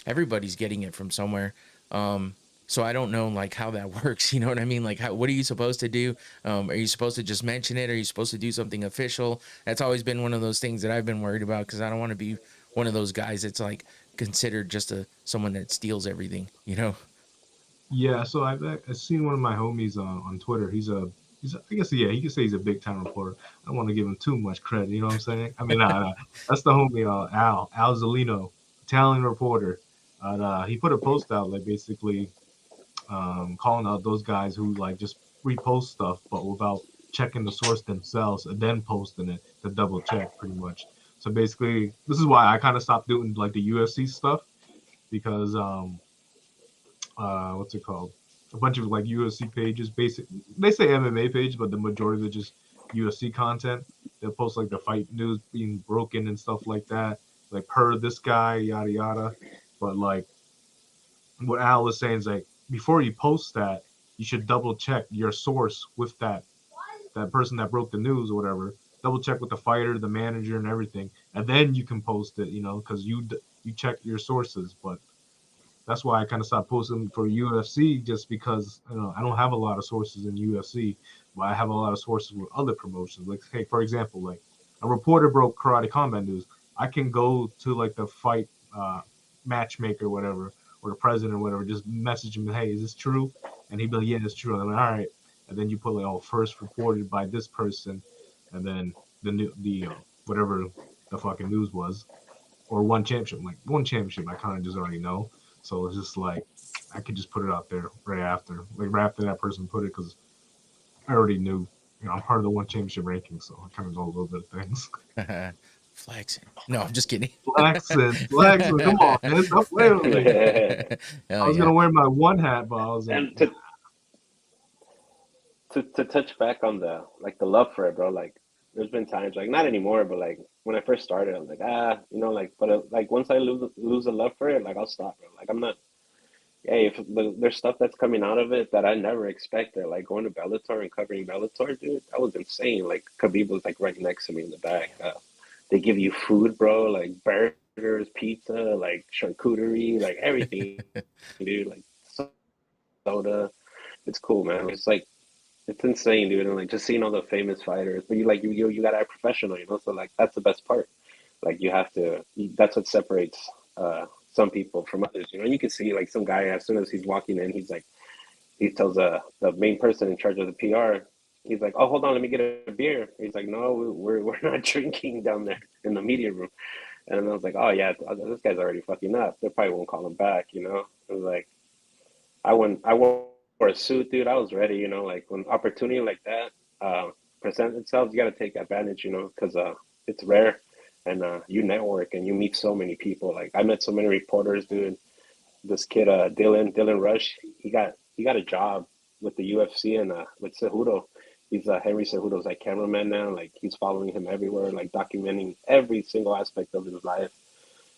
everybody's getting it from somewhere. So I don't know like how that works. You know what I mean? Like, what are you supposed to do? Are you supposed to just mention it? Are you supposed to do something official? That's always been one of those things that I've been worried about, because I don't want to be one of those guys that's like considered just someone that steals everything. Yeah, so I've seen one of my homies on Twitter. I guess, yeah, he could say he's a big time reporter. I don't want to give him too much credit, you know what I'm saying? I mean, nah. That's the homie, Al Zolino, Italian reporter. He put a post out, like, basically calling out those guys who, like, just repost stuff, but without checking the source themselves and then posting it to double check, pretty much. So basically, this is why I kind of stopped doing, like, the UFC stuff, because what's it called? A bunch of like UFC pages. They say MMA page, but the majority of it just UFC content. They'll post like the fight news being broken and stuff like that. Like per this guy, yada yada. But like what Al was saying is like before you post that, you should double check your source with that person that broke the news or whatever. Double check with the fighter, the manager, and everything, and then you can post it. Because you check your sources, but that's why I kind of stopped posting for UFC, just because I don't have a lot of sources in UFC, but I have a lot of sources with other promotions. Like, hey, for example, like a reporter broke Karate Combat News. I can go to like the fight matchmaker, or whatever, or the president, or whatever, just message him, hey, is this true? And he'd be like, yeah, it's true. And I'm like, all right. And then you put like, oh, first reported by this person, and then the whatever the fucking news was, or one championship. Like one championship, I kind of just already know. So it's just like I could just put it out there right after that person put it, because I already knew. I'm part of the one championship ranking, so I kind of know a little bit of things. Flexing. No, I'm just kidding. Flexing. Come on, man, stop playing with me. I Hell was yeah. gonna wear my one hat, but I was like, And to touch back on the love for it, bro. Like, there's been times, like, not anymore, but like when I first started, I was like, like, but like once I lose a love for it, like I'll stop, bro. Like I'm not. Hey, if there's stuff that's coming out of it that I never expected, like going to Bellator and covering Bellator, dude, that was insane. Like Khabib was like right next to me in the back. They give you food, bro, like burgers, pizza, like charcuterie, like everything, dude, like soda. It's cool, man. It's like it's insane, dude, and like just seeing all the famous fighters. But you gotta act professional, So like that's the best part. Like you have to. That's what separates some people from others. You can see like some guy as soon as he's walking in, he's like he tells the main person in charge of the PR. He's like, "Oh, hold on, let me get a beer." He's like, "No, we're not drinking down there in the media room." And I was like, "Oh yeah, this guy's already fucking up. They probably won't call him back." It was like I wore a suit, dude. I was ready. Like when opportunity like that presents itself, you got to take advantage. Because it's rare, and you network and you meet so many people. Like I met so many reporters, dude. This kid, Dylan Rush, he got a job with the UFC and with Cejudo. He's Henry Cejudo's like cameraman now. Like he's following him everywhere, like documenting every single aspect of his life,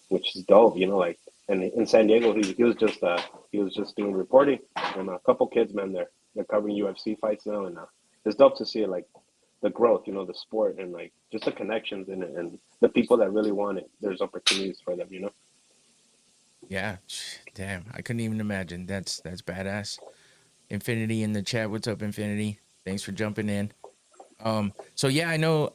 which is dope. Like and in San Diego, he was just doing reporting, and a couple kids, man, they're covering UFC fights now, and it's dope to see like the growth, the sport, and like just the connections in it, and the people that really want it. There's opportunities for them. Yeah. Damn. I couldn't even imagine. That's badass. Infinity in the chat. What's up, Infinity? Thanks for jumping in. So yeah, I know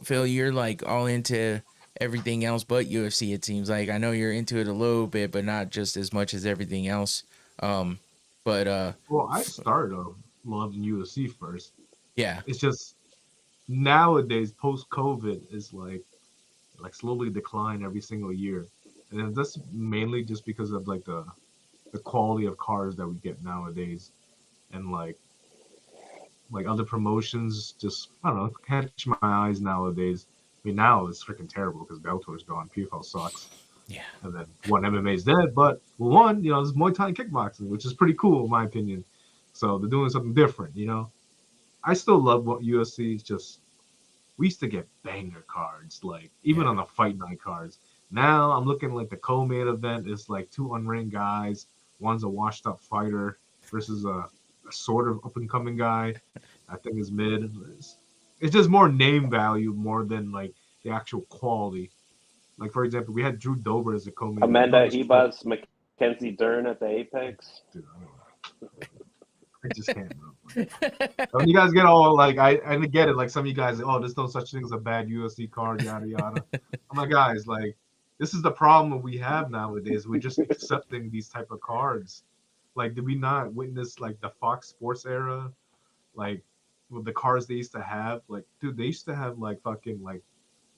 Phil, you're like all into everything else but UFC, it seems like. I know you're into it a little bit, but not just as much as everything else. But well, I started loving UFC first. Yeah. It's just nowadays post COVID is like slowly decline every single year, and that's mainly just because of like the quality of cars that we get nowadays, and like other promotions just I don't know catch my eyes nowadays. I mean now it's freaking terrible because Bellator's gone, PFL sucks, Yeah. and then one MMA's dead, but well, one it's Muay Thai and kickboxing, which is pretty cool in my opinion. So they're doing something different, you know. I still love what UFC is just we used to get banger cards, like even Yeah. on the fight night cards. Now I'm looking like the co-main event is like two unranked guys. One's a washed up fighter versus a sort of up and coming guy. I think is mid. It's just more name value more than like the actual quality. Like for example, we had Drew Dober as a co-main event. No Amanda disrespect, Hebas, Mackenzie Dern at the Apex. dude. I just can't, bro. When you guys get all like, I get it. Like some of you guys, oh, there's no such thing as a bad UFC card, yada yada. I'm like, guys, like this is the problem we have nowadays. We're just accepting these type of cards. Like, did we not witness like the Fox Sports era? Like with the cards they used to have, like, dude, they used to have like fucking like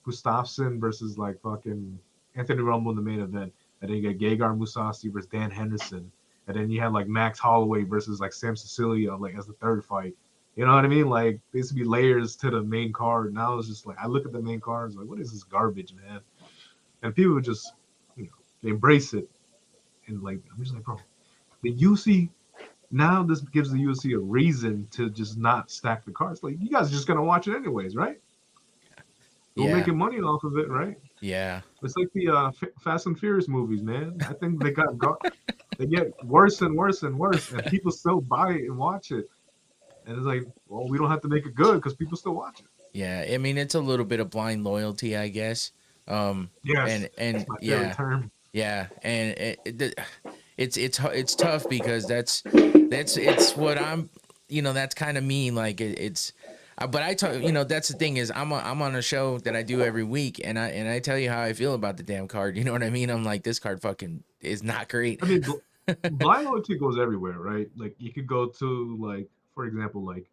Gustafsson versus like fucking Anthony Rumble in the main event, and then you got Gegard Mousasi versus Dan Henderson, and then you had like Max Holloway versus like Sam Cecilia like as the third fight. You know what I mean? Like there used to be layers to the main card. Now it's just like I look at the main cards like, what is this garbage, man? And people just, they embrace it, and like I'm just like, bro, the UFC now this gives the UFC a reason to just not stack the cards. Like you guys are just gonna watch it anyways, right? We're Yeah. making money off of it, right? Yeah. It's like the Fast and Furious movies, man. I think they get worse and worse and worse, and people still buy it and watch it. And it's like, well, we don't have to make it good because people still watch it. Yeah. I mean, it's a little bit of blind loyalty, I guess. Yes, And that's my favorite yeah, term. yeah, and it's tough because it's what I'm, that's kind of me. Like it's, but I tell that's the thing is I'm on a show that I do every week, and I tell you how I feel about the damn card. You know what I mean? I'm like, this card fucking is not great. I mean, blind loyalty goes everywhere, right? Like you could go to like, for example, like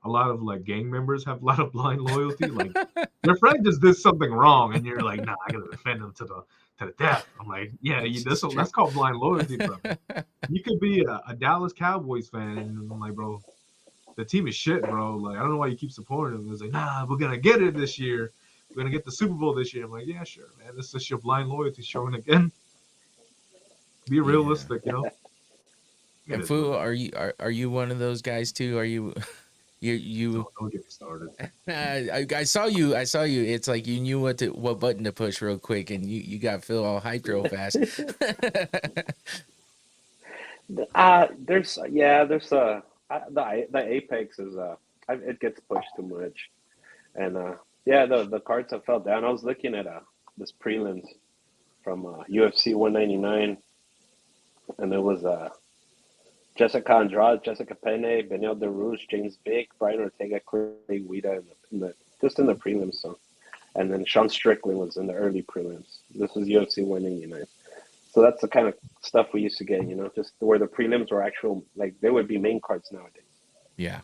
a lot of like gang members have a lot of blind loyalty. Like their friend just did something wrong, and you're like, nah, I gotta defend them to the death. I'm like, yeah, that's called blind loyalty, bro. You could be a Dallas Cowboys fan, and I'm like, bro, the team is shit, bro. Like I don't know why you keep supporting them. It's like, nah, we're gonna get it this year. We're gonna get the Super Bowl this year. I'm like, yeah, sure, man. This is your blind loyalty showing again. Be Yeah. realistic, you know. And Fu, are you one of those guys too? Are you you? Don't get me started. I saw you. It's like you knew what button to push real quick, and you got Phil all hyped real fast. The Apex is it gets pushed too much, and yeah, the cards have fell down. I was looking at this prelims from UFC 199, and it was Jessica Andrade, Jessica Penne, Benel DeRouche, James Vick, Brian Ortega, Clay Guida in the prelims. So, and then Sean Strickland was in the early prelims. This was UFC 199. So that's the kind of stuff we used to get, just where the prelims were actual, like they would be main cards nowadays. Yeah.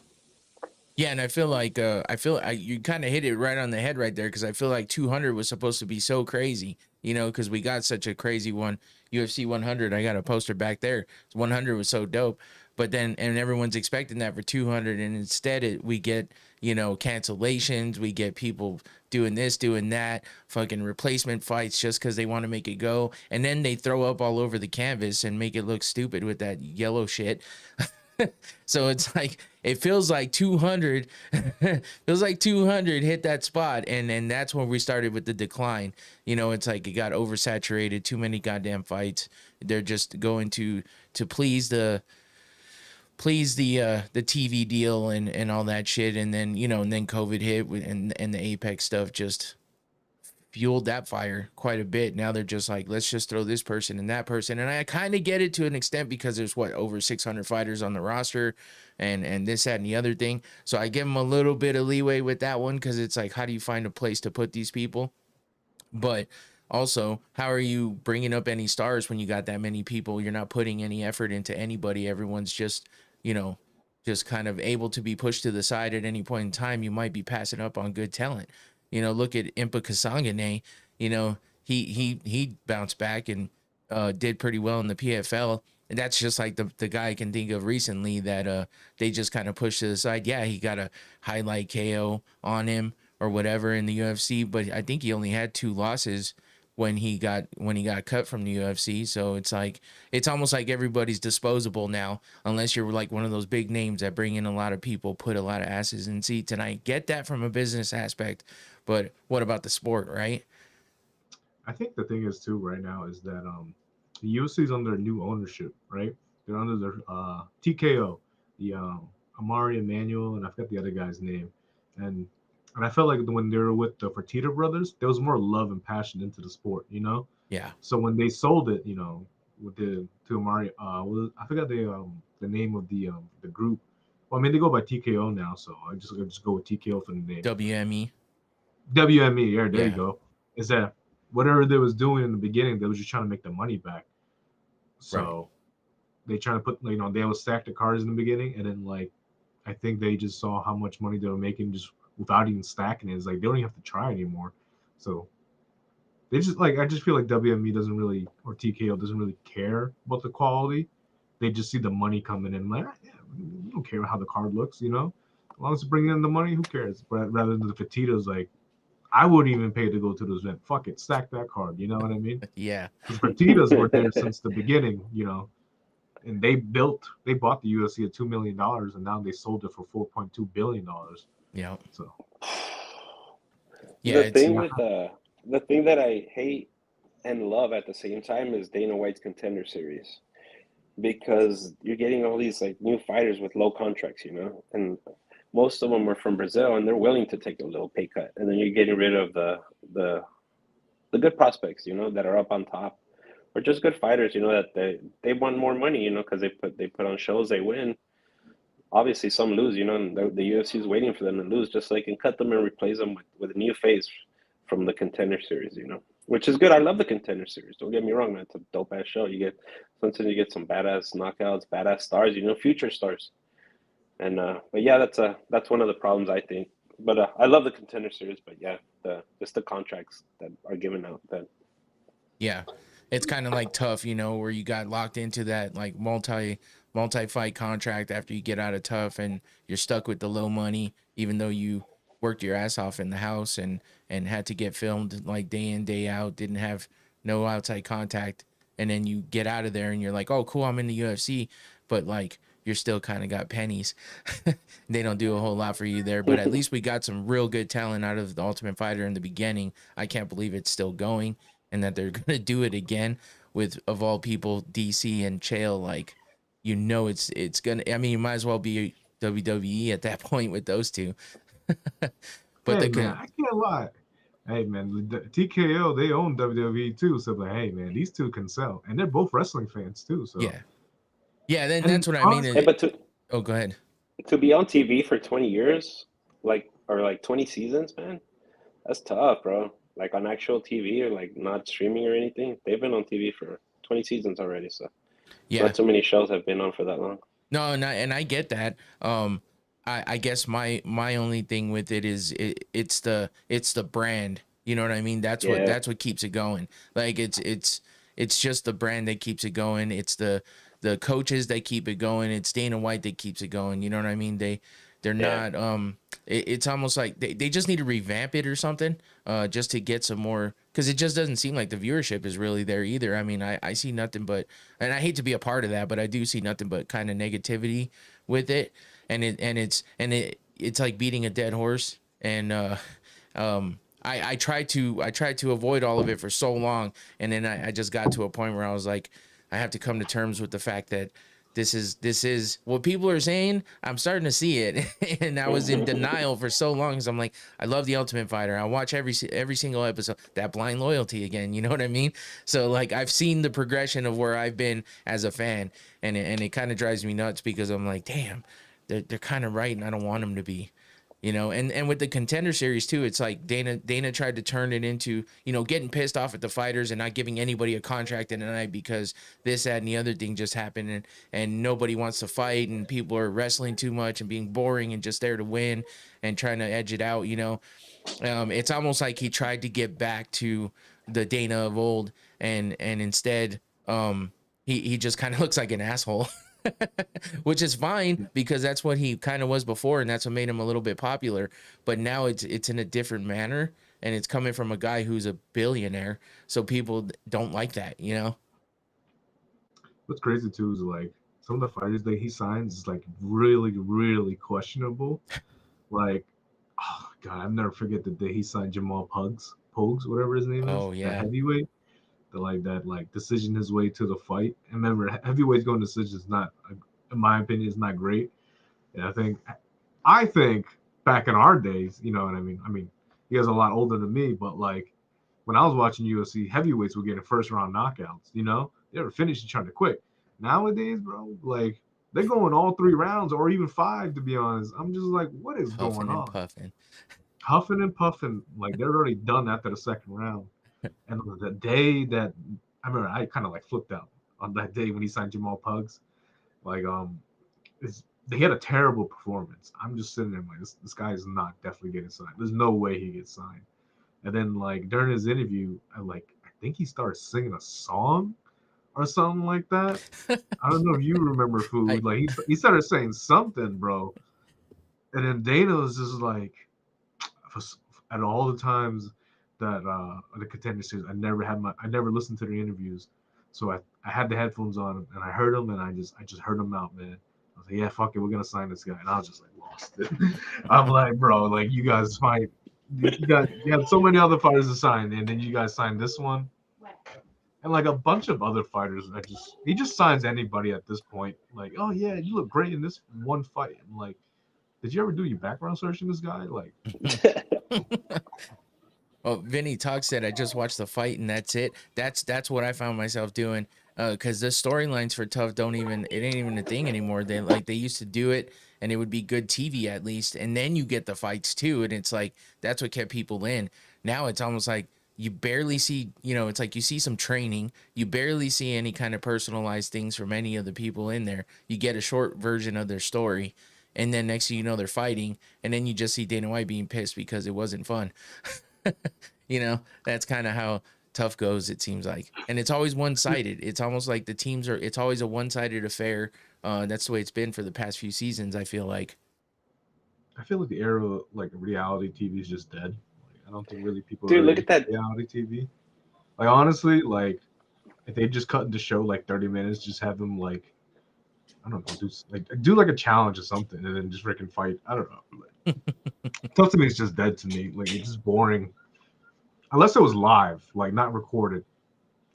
Yeah, and I feel like you kind of hit it right on the head right there because I feel like 200 was supposed to be so crazy, because we got such a crazy one. UFC 100, I got a poster back there. 100 was so dope, but then and everyone's expecting that for 200, and instead we get cancellations, we get people doing this, doing that, fucking replacement fights just because they want to make it go, and then they throw up all over the canvas and make it look stupid with that yellow shit. So it's like it feels like 200 hit that spot, and that's when we started with the decline. It's like it got oversaturated, too many goddamn fights. They're just going to please the TV deal and all that shit, and then and then COVID hit and the Apex stuff just fueled that fire quite a bit. Now they're just like, let's just throw this person and that person. And I kind of get it to an extent because there's over 600 fighters on the roster and this, that, and the other thing. So I give them a little bit of leeway with that one because it's like, how do you find a place to put these people? But also, how are you bringing up any stars when you got that many people? You're not putting any effort into anybody. Everyone's just just kind of able to be pushed to the side at any point in time, you might be passing up on good talent. You know, look at Impa Kasangane. You know, he bounced back and did pretty well in the PFL. And that's just like the guy I can think of recently that they just kind of pushed to the side. Yeah, he got a highlight KO on him or whatever in the UFC, but I think he only had 2 losses when he got cut from the UFC. So it's like it's almost like everybody's disposable now, unless you're like one of those big names that bring in a lot of people, put a lot of asses in seats. And I get that from a business aspect, but what about the sport, right? I think the thing is too right now is that the UFC is under new ownership, right? They're under the TKO, the Amari Emmanuel, and I forgot the other guy's name. And I felt like when they were with the Fertitta brothers, there was more love and passion into the sport, you know. Yeah. So when they sold it, you know, with the to Amari, I forgot the name of the group. Well, I mean they go by TKO now, so I just go with TKO for the name. WME. WME, yeah, there you Yeah. go. Is that whatever they was doing in the beginning, they was just trying to make the money back. So they trying to put, you know, they would stack the cards in the beginning, and then like I think they just saw how much money they were making just without even stacking it. It's like they don't even have to try anymore. So they just like I just feel like WME doesn't really or TKO doesn't really care about the quality. They just see the money coming in. Like, yeah, we don't care how the card looks, you know. As long as it's bringing in the money, who cares? But rather than the Fertittas, like I wouldn't even pay to go to this event. Fuck it, stack that card. You know what I mean? Yeah. Because Fertittas were there since the beginning, you know, and they bought the UFC at $2 million, and now they sold it for $4.2 billion. Yeah. So Yeah. The thing with the thing that I hate and love at the same time is Dana White's Contender Series, because you're getting all these like new fighters with low contracts, you know, and most of them are from Brazil and they're willing to take a little pay cut, and then you're getting rid of the good prospects, you know, that are up on top, or just good fighters, you know, that they want more money, you know, because they put on shows, they win. Obviously, some lose, you know, and the UFC is waiting for them to lose, just so they can cut them and replace them with a new face from the Contender Series, you know, which is good. I love the Contender Series. Don't get me wrong, man. It's a dope ass show. Sometimes you get some badass knockouts, badass stars, you know, future stars. And but yeah, that's one of the problems I think. But I love the Contender Series. But yeah, just the contracts that are given out. That Yeah. It's kind of like tough, you know, where you got locked into that like multi fight contract after you get out of tough, and you're stuck with the low money, even though you worked your ass off in the house and had to get filmed like day in, day out, didn't have no outside contact. And then you get out of there and you're like, oh, cool, I'm in the UFC. But like, you're still kind of got pennies. They don't do a whole lot for you there. But at least we got some real good talent out of the Ultimate Fighter in the beginning. I can't believe it's still going and that they're going to do it again with, of all people, DC and Chael. Like, you know, it's going to, I mean, you might as well be WWE at that point with those two. But hey, man, I can't lie. Hey man, the TKO, they own WWE too. So like, hey man, these two can sell, and they're both wrestling fans too. So yeah, then and that's what I mean. honestly, but Oh, go ahead. to be on TV for 20 years, like, or like 20 seasons, man, that's tough, bro. Like on actual TV, or like not streaming or anything. They've been on TV for 20 seasons already. So Yeah. not so many shows have been on for that long. No, and I get that. I guess my only thing with it is it's the brand. You know what I mean? That's what keeps it going. Like it's just the brand that keeps it going. It's the coaches that keep it going. It's Dana White that keeps it going. You know what I mean? They're not it's almost like they just need to revamp it or something just to get some more, because it just doesn't seem like the viewership is really there either. I mean, I see nothing but, and I hate to be a part of that, but I do see nothing but kind of negativity with it, and it's like beating a dead horse. And I tried to avoid all of it for so long, and then I just got to a point where I was like, I have to come to terms with the fact that this is what people are saying. I'm starting to see it, and I was in denial for so long because I'm like, I love the Ultimate Fighter. I watch every single episode. That blind loyalty again, you know what I mean? So like, I've seen the progression of where I've been as a fan, and it kind of drives me nuts because I'm like, damn, they're kind of right, and I don't want them to be. You know, and with the Contender Series too, it's like Dana tried to turn it into, you know, getting pissed off at the fighters and not giving anybody a contract in a night because this, that, and the other thing just happened, and nobody wants to fight, and people are wrestling too much and being boring and just there to win and trying to edge it out, you know. It's almost like he tried to get back to the Dana of old, and instead he just kind of looks like an asshole. Which is fine because that's what he kind of was before, and that's what made him a little bit popular. But now it's in a different manner, and it's coming from a guy who's a billionaire, so people don't like that, you know. What's crazy too is like some of the fighters that he signs is like really, really questionable. Like, oh god, I'll never forget the day he signed Jamal Pugs, whatever his name is. Oh, That yeah. heavyweight. That decision his way to the fight. And remember, heavyweights going decision is not, in my opinion, is not great. And I think back in our days, you know what I mean. I mean, you guys are a lot older than me, but like when I was watching UFC, heavyweights were getting first round knockouts. You know, they were finishing trying to quit. Nowadays, bro, like they're going all 3 rounds or even 5. To be honest, I'm just like, what is Huffing going and on? puffing. Huffing and puffing, like they're already done after the second round. And the day that I remember, I kind of like flipped out on that day when he signed Jamal Pugs. Like, he had a terrible performance. I'm just sitting there like, this guy is not definitely getting signed. There's no way he gets signed. And then like during his interview, I think he started singing a song or something like that. I don't know if you remember, Food. Like he started saying something, bro. And then Dana was just like, at all the times that the Contender Series, I never listened to the interviews, so I had the headphones on and I heard him, and I just heard him out, man. I was like, yeah, fuck it, we're gonna sign this guy, and I was just like lost it. I'm like, bro, like you guys fight, you had so many other fighters to sign, and then you guys signed this one, and like a bunch of other fighters. He just signs anybody at this point. Like, oh yeah, you look great in this one fight. I'm like, did you ever do your background search in this guy? Like. Well, Vinny Talk said, I just watched the fight and that's it. That's what I found myself doing. Because the storylines for Tough it ain't even a thing anymore. They used to do it and it would be good TV at least. And then you get the fights too. And it's like, that's what kept people in. Now it's almost like you barely see, you know, it's like you see some training. You barely see any kind of personalized things from any of the people in there. You get a short version of their story. And then next thing you know, they're fighting. And then you just see Dana White being pissed because it wasn't fun. You know, that's kind of how Tough goes, it seems like. And it's always one-sided. It's almost like it's always a one-sided affair. That's the way it's been for the past few seasons, I feel like. I feel like the era of like reality TV is just dead. Like, I don't think really people Dude, are look at that reality TV. Like honestly, like if they just cut the show like 30 minutes, just have them like I don't know, do like a challenge or something, and then just freaking fight. I don't know. Like, Tough to me is just dead to me. Like it's just boring. Unless it was live, like not recorded.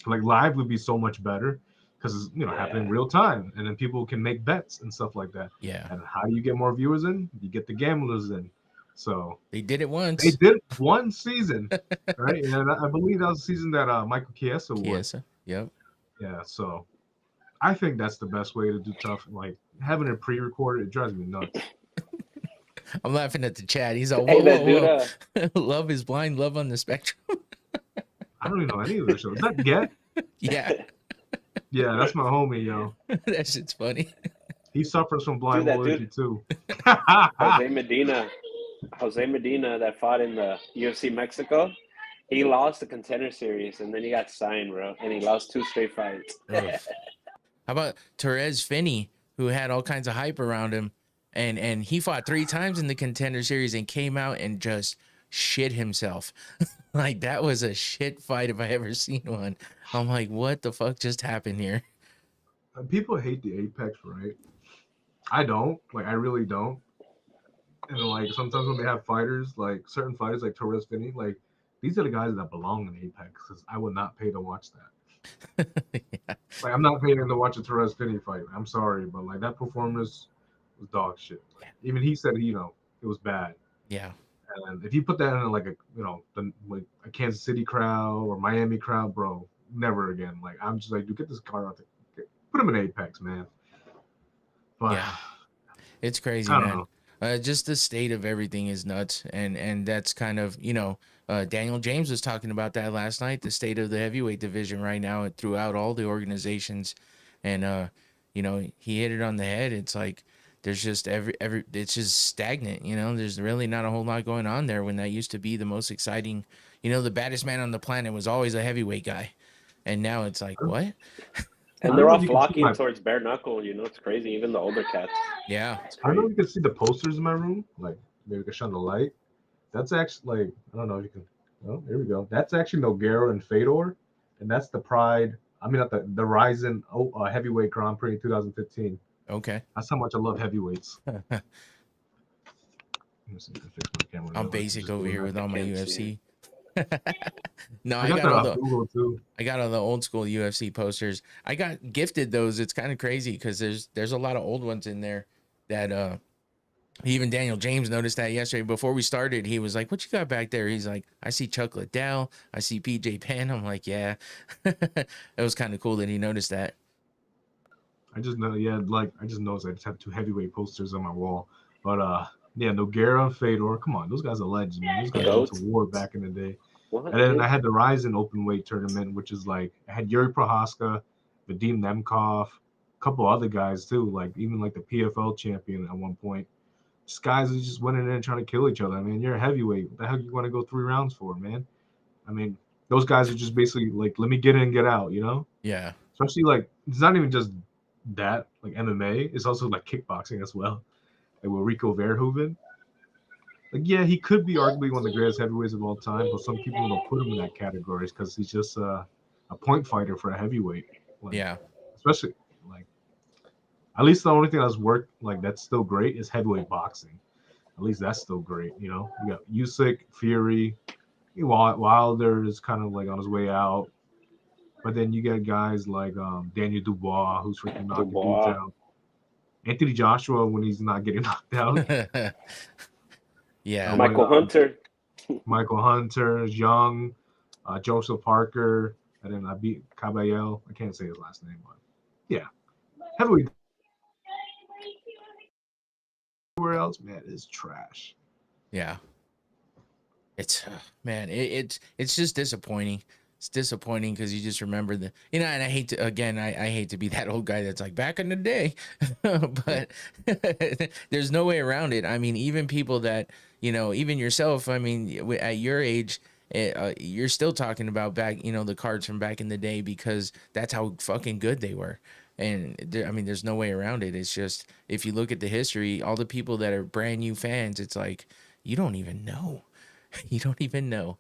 Like live would be so much better because it's happening real time, and then people can make bets and stuff like that. Yeah. And how do you get more viewers in? You get the gamblers in. So they did it once. They did one season, right? And I believe that was the season that Michael Chiesa won. Chiesa, yep. Yeah. So I think that's the best way to do Tough. Like having it pre-recorded, it drives me nuts. I'm laughing at the chat. He's like, whoa. Love is blind, love on the spectrum. I don't even know any of the shows. Is that Get? Yeah. Yeah, that's my homie, yo. That shit's funny. He suffers from blind loyalty too. Jose Medina that fought in the UFC Mexico, he lost the Contender Series and then he got signed, bro, and he lost 2 straight fights. How about Therese Finney, who had all kinds of hype around him, and he fought 3 times in the Contender Series and came out and just shit himself. Like that was a shit fight if I ever seen one. I'm like, what the fuck just happened here? People hate the Apex, right? I don't. Like, I really don't. And like sometimes when they have fighters, like certain fighters, like Therese Finney, like these are the guys that belong in Apex. Because I would not pay to watch that. Yeah. Like I'm not paying to watch a Therese Finney fight. I'm sorry, but like that performance was dog shit. Like, even he said, it was bad. Yeah. And if you put that in like a Kansas City crowd or Miami crowd, bro, never again. Like I'm just like, dude, get this car out there. Put him in Apex, man. But yeah, it's crazy, man. Just the state of everything is nuts, and that's kind of, Daniel James was talking about that last night. The state of the heavyweight division right now throughout all the organizations, and he hit it on the head. It's like there's just every it's just stagnant. There's really not a whole lot going on there when that used to be the most exciting. The baddest man on the planet was always a heavyweight guy, and now it's like what? I And don't they're know all if you can see flocking my, towards bare knuckle. It's crazy. Even the older cats. Yeah. It's I don't know if crazy. you can see the posters in my room. Like maybe we can shine the light. That's actually like I don't know if you can. Oh, here we go. That's actually Nogueira and Fedor, and that's the Pride. I mean, not the Ryzen heavyweight Grand Prix 2015. Okay. That's how much I love heavyweights. Let me see if I can fix my camera. I'm real quick. basic Just over doing here that. with all my can't see UFC. No, I got that off Google too. I got all the old school UFC posters. I got gifted those. It's kind of crazy because there's a lot of old ones in there that even Daniel James noticed that yesterday before we started. He was like, "What you got back there?" He's like, "I see Chuck Liddell. I see PJ Penn." I'm like, "Yeah." It was kind of cool that he noticed that. I just know, yeah, like I just noticed I just have two heavyweight posters on my wall. But yeah, Nogueira and Fedor. Come on, those guys are legends, man. Those guys went to Goats. war back in the day. What? And then I had the Ryzen open weight tournament, which is like I had Yuri Prohaska, Vadim Nemkov, a couple other guys too, like even like the PFL champion at one point. Just guys who just went in there and trying to kill each other. I mean, you're a heavyweight. What the hell you want to go 3 rounds for, man? I mean, those guys are just basically like, let me get in and get out, Yeah. Especially like it's not even just that, like MMA, it's also like kickboxing as well. Like with Rico Verhoeven. Like, yeah, he could be arguably one of the greatest heavyweights of all time, but some people don't put him in that category because he's just a point fighter for a heavyweight. Like, Yeah. especially like at least the only thing that's worked like that's still great is heavyweight boxing. At least that's still great, You got Usyk, Fury, Wilder is kind of like on his way out, but then you get guys like Daniel Dubois, who's freaking knocking dudes Dubois. out. Anthony Joshua when he's not getting knocked out. Yeah. Michael Hunter. Michael Hunter, Young, Joseph Parker, and then I beat Caballero. I can't say his last name, but yeah, heavyweight. Everywhere else, man, is trash. Yeah. It's man, it's just disappointing. It's disappointing because you just remember and I hate to again, I hate to be that old guy that's like back in the day, but there's no way around it. I mean, even people that even yourself. I mean, at your age, you're still talking about back, the cards from back in the day because that's how fucking good they were. And I mean, there's no way around it. It's just if you look at the history, all the people that are brand new fans, it's like you don't even know. You don't even know.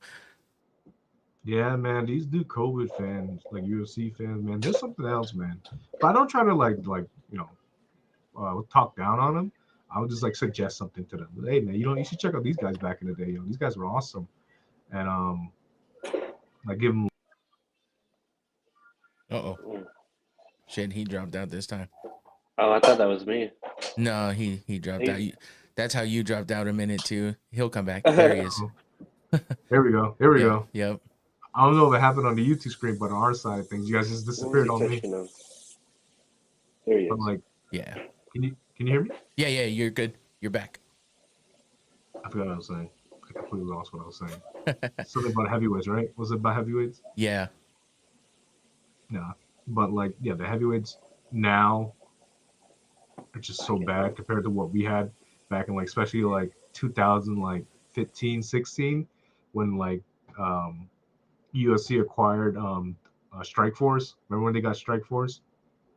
Yeah, man, these new COVID fans, like UFC fans, man, there's something else, man. But I don't try to talk down on them. I would just like suggest something to them. Hey, man, you should check out these guys back in the day. These guys were awesome, and like give them. Uh-oh. Shit, he dropped out this time. Oh, I thought that was me. No, he dropped out. That's how you dropped out a minute too. He'll come back. There he is. Here we go. Here we go. Yep. I don't know if it happened on the YouTube screen, but on our side of things, you guys just disappeared on me. There he is. I'm like, yeah. Can you hear me? Yeah, you're good. You're back. I forgot what I was saying. I completely lost what I was saying. Something about heavyweights, right? Was it about heavyweights? Yeah. No. But like, yeah, the heavyweights now are just so bad compared to what we had back in like especially like 2000 like 15, 16 when like UFC acquired Strike Force. Remember when they got Strike Force?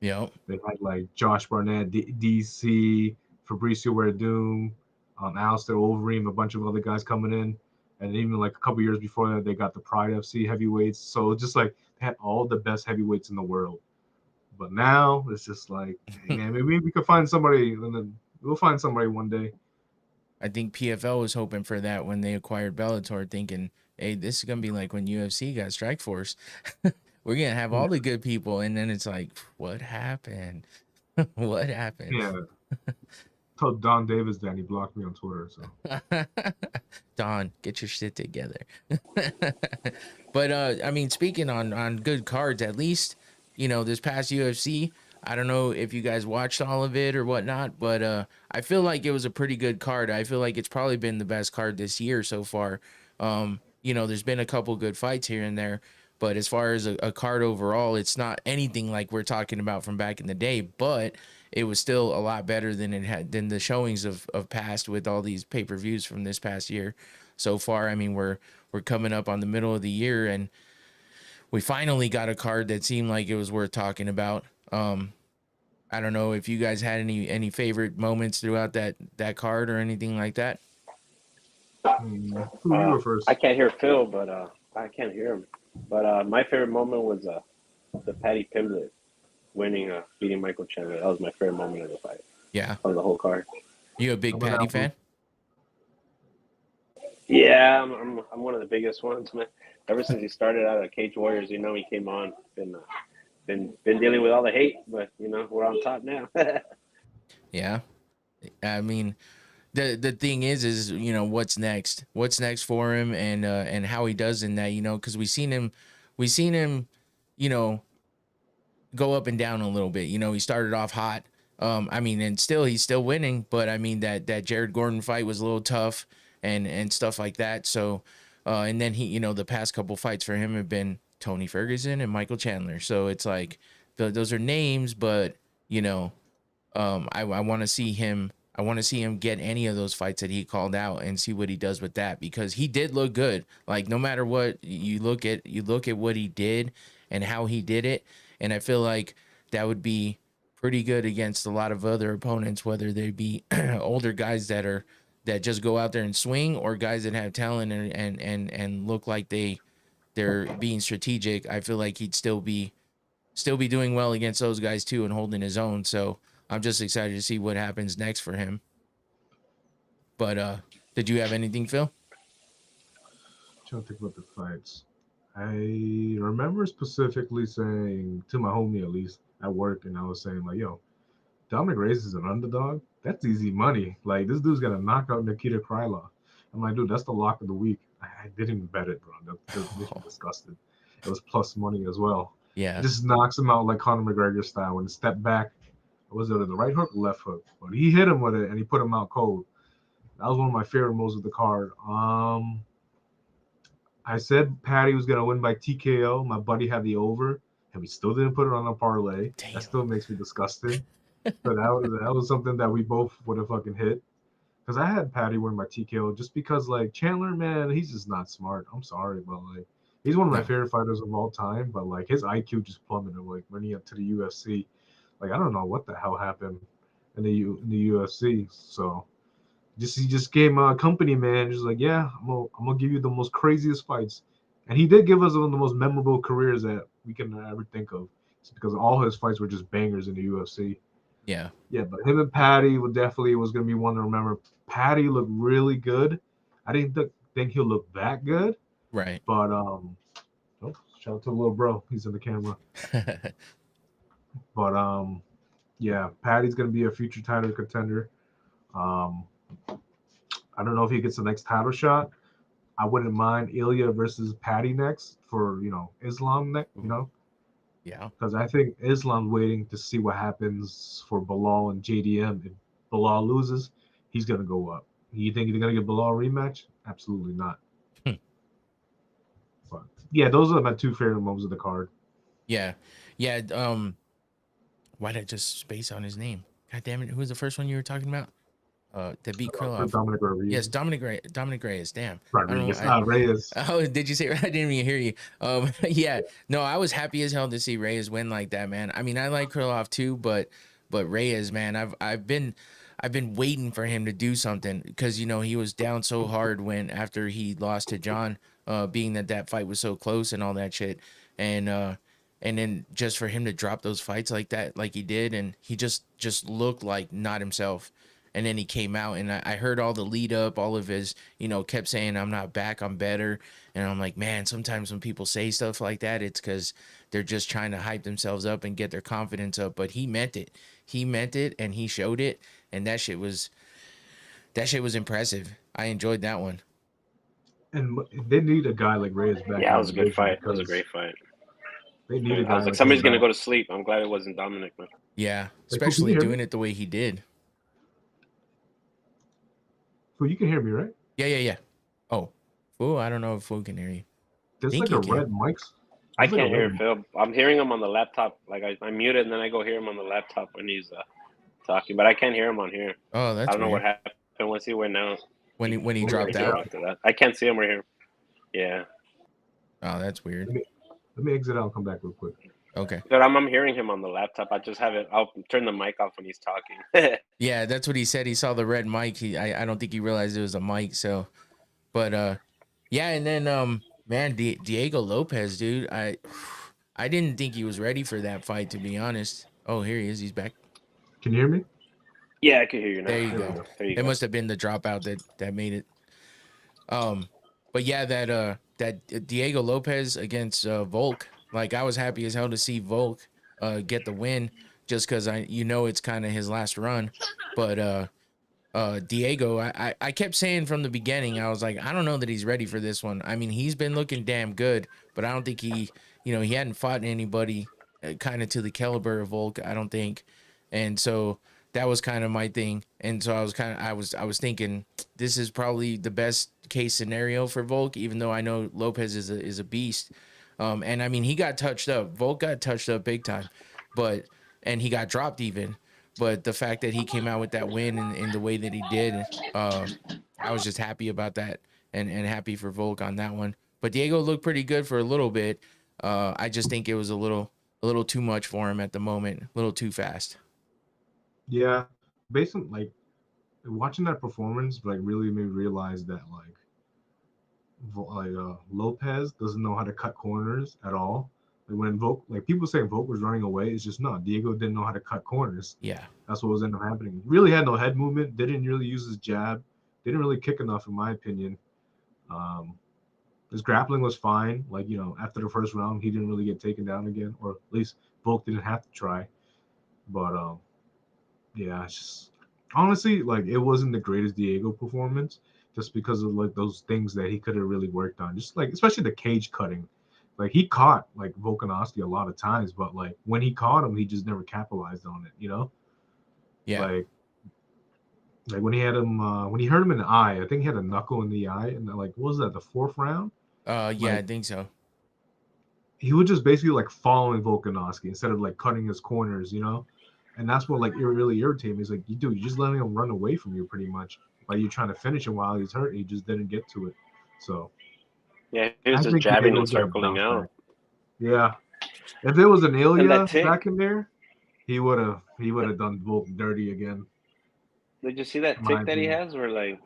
Yep. They had like Josh Barnett, DC, Fabricio Werdum, Alistair Overeem, a bunch of other guys coming in. And even like a couple years before that, they got the Pride FC heavyweights. So just like they had all the best heavyweights in the world. But now it's just like, hey, man, maybe we could find somebody, and then we'll find somebody one day. I think PFL was hoping for that when they acquired Bellator, thinking, hey, this is going to be like when UFC got Strikeforce. We're going to have all the good people. And then it's like, what happened? What happened? Yeah. Told Don Davis that he blocked me on Twitter. So Don, get your shit together. But I mean, speaking on good cards, at least, this past UFC, I don't know if you guys watched all of it or whatnot, but I feel like it was a pretty good card. I feel like it's probably been the best card this year so far. There's been a couple good fights here and there, but as far as a card overall, it's not anything like we're talking about from back in the day, but it was still a lot better than the showings of past with all these pay-per-views from this past year so far. I mean, we're coming up on the middle of the year, and we finally got a card that seemed like it was worth talking about. I don't know if you guys had any favorite moments throughout that card or anything like that. Who you were first? I can't hear Phil, but I can't hear him. But my favorite moment was the Paddy Pimblett winning, beating Michael Chandler. That was my favorite moment of the fight. Yeah, of the whole card. You a big Paddy fan? Yeah, I'm one of the biggest ones, man. Ever since he started out at Cage Warriors, he came on. Been dealing with all the hate, but we're on top now. Yeah, I mean, the thing is what's next? What's next for him, and how he does in that, because we seen him, go up and down a little bit. He started off hot. And he's still winning, but I mean that Jared Gordon fight was a little tough and stuff like that. So, and then he, the past couple fights for him have been Tony Ferguson and Michael Chandler. So it's like those are names, but I want to see him. I want to see him get any of those fights that he called out and see what he does with that, because he did look good. Like, no matter what you look at what he did and how he did it. And I feel like that would be pretty good against a lot of other opponents, whether they be older guys that just go out there and swing, or guys that have talent and look like they're being strategic. I feel like he'd still be doing well against those guys too and holding his own. So I'm just excited to see what happens next for him. But did you have anything, Phil? I'm trying to think about the fights. I remember specifically saying to my homie, at least at work, and I was saying like, "Yo, Dominic Reyes is an underdog. That's easy money. Like, this dude's gonna knock out Nikita Krylov." I'm like, "Dude, that's the lock of the week." I didn't even bet it, bro. That makes me disgusted. It was plus money as well. Yeah. It just knocks him out like Conor McGregor style. When he stepped back, was it the right hook or left hook? But he hit him with it and he put him out cold. That was one of my favorite moves of the card. I said Patty was gonna win by TKO. My buddy had the over, and we still didn't put it on a parlay. Damn. That still makes me disgusted. But that was something that we both would have fucking hit. Because I had Patty win by TKO just because, like, Chandler, man, he's just not smart. I'm sorry, but like, he's one of my favorite fighters of all time. But like, his IQ just plummeted. Like, when he got to the UFC, like, I don't know what the hell happened in the UFC. So he just gave company, man. Just like, yeah, I'm gonna give you the most craziest fights, and he did give us one of the most memorable careers that we can ever think of. It's because all his fights were just bangers in the UFC. Yeah. Yeah, but him and Patty was gonna be one to remember. Patty looked really good. I didn't think he'll look that good. Right. But shout out to little bro. He's in the camera. But yeah, Patty's gonna be a future title contender. I don't know if he gets the next title shot. I wouldn't mind Ilya versus Patty next for Islam next. Yeah. Because I think Islam's waiting to see what happens for Bilal and JDM. If Bilal loses, he's gonna go up. You think he's gonna get Bilal a rematch? Absolutely not. But yeah, those are my two favorite moments of the card. Yeah. Why did I just space on his name? God damn it! Who was the first one you were talking about? That beat Krylov. Dominic Reyes. Yes, Dominic Reyes. Damn. Reyes. Oh, did you say? I didn't even hear you. Yeah. No, I was happy as hell to see Reyes win like that, man. I mean, I like Krylov too, but Reyes, man, I've been waiting for him to do something, because he was down so hard after he lost to John, being that fight was so close and all that shit, and then just for him to drop those fights like that, like he did, and he just looked like not himself. And then he came out, and I heard all the lead up, all of his, kept saying, "I'm not back, I'm better." And I'm like, man, sometimes when people say stuff like that, it's because they're just trying to hype themselves up and get their confidence up. But he meant it. He meant it, and he showed it. And that shit was impressive. I enjoyed that one. And they need a guy like Reyes back. Yeah, it was a good fight. It was a great fight. They need a guy. I was like, somebody's gonna go to sleep. I'm glad it wasn't Dominic, man. Yeah, Hey, Fu, can you especially hear doing me? it the way he did. Fu, you can hear me, right? Yeah. Oh, Fu, I don't know if Fu can hear you. There's Think like he a can. red mic. I There's like a can't hear red. Phil. I'm hearing him on the laptop. Like I mute it and then I go hear him on the laptop when he's talking, but I can't hear him on here. Oh, I that's don't know what weird. happened. Once he went out, When he Let me dropped exit out. out. after that. I can't see him right here. Yeah, Oh, that's weird. Let me exit out and come back real quick. Okay. but I'm hearing him on the laptop. I just have it. I'll turn the mic off when he's talking. Yeah, that's what he said. He saw the red mic. I don't think he realized it was a mic. So, but yeah, and then man, Diego Lopez, dude, I didn't think he was ready for that fight, to be honest. Oh, here he is. He's back. Can you hear me? Yeah, I can hear you now. There you There we go. go. There you It go. must have been the dropout that made it. But yeah, that Diego Lopez against Volk, like I was happy as hell to see Volk get the win, just because it's kind of his last run. But Diego, I kept saying from the beginning, I was like, I don't know that he's ready for this one. I mean, he's been looking damn good, but I don't think he hadn't fought anybody kind of to the caliber of Volk, I don't think. And so that was kind of my thing. And so I was thinking this is probably the best case scenario for Volk, even though I know Lopez is a beast. And I mean, he got touched up. Volk got touched up big time, and he got dropped even. But the fact that he came out with that win in the way that he did, I was just happy about that and happy for Volk on that one. But Diego looked pretty good for a little bit. I just think it was a little too much for him at the moment, a little too fast. Yeah, based on like watching that performance, like really made me realize that Lopez doesn't know how to cut corners at all. Like when Volk, like people say Volk was running away, it's just not. Diego didn't know how to cut corners. Yeah. That's what was ended up happening. Really had no head movement. Didn't really use his jab. Didn't really kick enough, in my opinion. His grappling was fine. Like after the first round, he didn't really get taken down again, or at least Volk didn't have to try. But yeah, it's just honestly like it wasn't the greatest Diego performance, just because of like those things that he could have really worked on. Just like especially the cage cutting. Like he caught like Volkanovski a lot of times, but like when he caught him, he just never capitalized on it. Yeah. Like when he had him when he hurt him in the eye, I think he had a knuckle in the eye, and like what was that, the fourth round? Yeah, Like I think so. he would just basically like following Volkanovski instead of like cutting his corners. And that's what like it really irritated me. Is like you're just letting him run away from you pretty much. Like you're trying to finish him while he's hurt, he just didn't get to it. So Yeah, he was I just think jabbing Diego and was gonna circling bounce out. back. Yeah. If there was an And that Ilya tick. back in there, he would have done Volk dirty again. Did you see that My tick that he opinion. has where like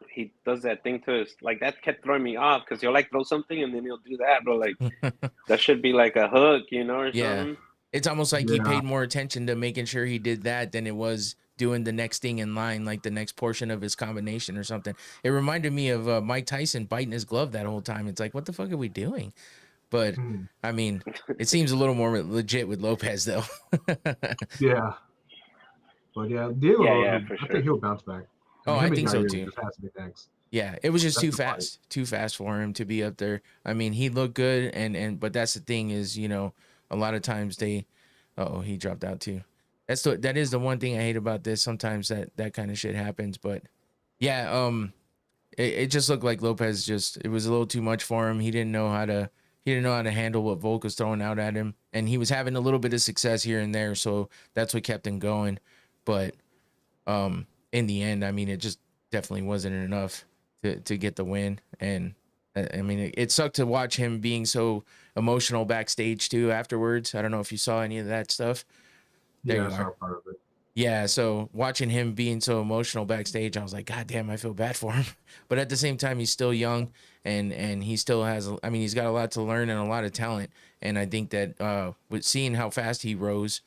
he does that thing to his like that kept throwing me off because he'll like throw something and then he'll do that, but like that should be like a hook, or Yeah. something. It's almost like he Yeah. paid more attention to making sure he did that than it was doing the next thing in line, like the next portion of his combination or something. It reminded me of Mike Tyson biting his glove that whole time. It's like, what the fuck are we doing? But I mean, it seems a little more legit with Lopez though. Yeah. But yeah, Diego, Yeah, for I sure. think he'll bounce back. Oh, I Him and think so Yair too. just has to be next. Yeah, it was just That's too the fight. fast for him to be up there. I mean, he looked good, but that's the thing is, a lot of times he dropped out too. That is the one thing I hate about this. Sometimes that kind of shit happens, but yeah, it just looked like Lopez it was a little too much for him. He didn't know how to handle what Volk was throwing out at him, and he was having a little bit of success here and there, so that's what kept him going. But in the end, I mean, it just definitely wasn't enough to get the win. And I mean, it sucked to watch him being so emotional backstage too afterwards. I don't know if you saw any of that stuff. There Yeah, you I are. saw part of it. Yeah, so watching him being so emotional backstage, I was like, God damn, I feel bad for him. But at the same time, he's still young, and he still has. I mean, he's got a lot to learn and a lot of talent. And I think that with seeing how fast he rose,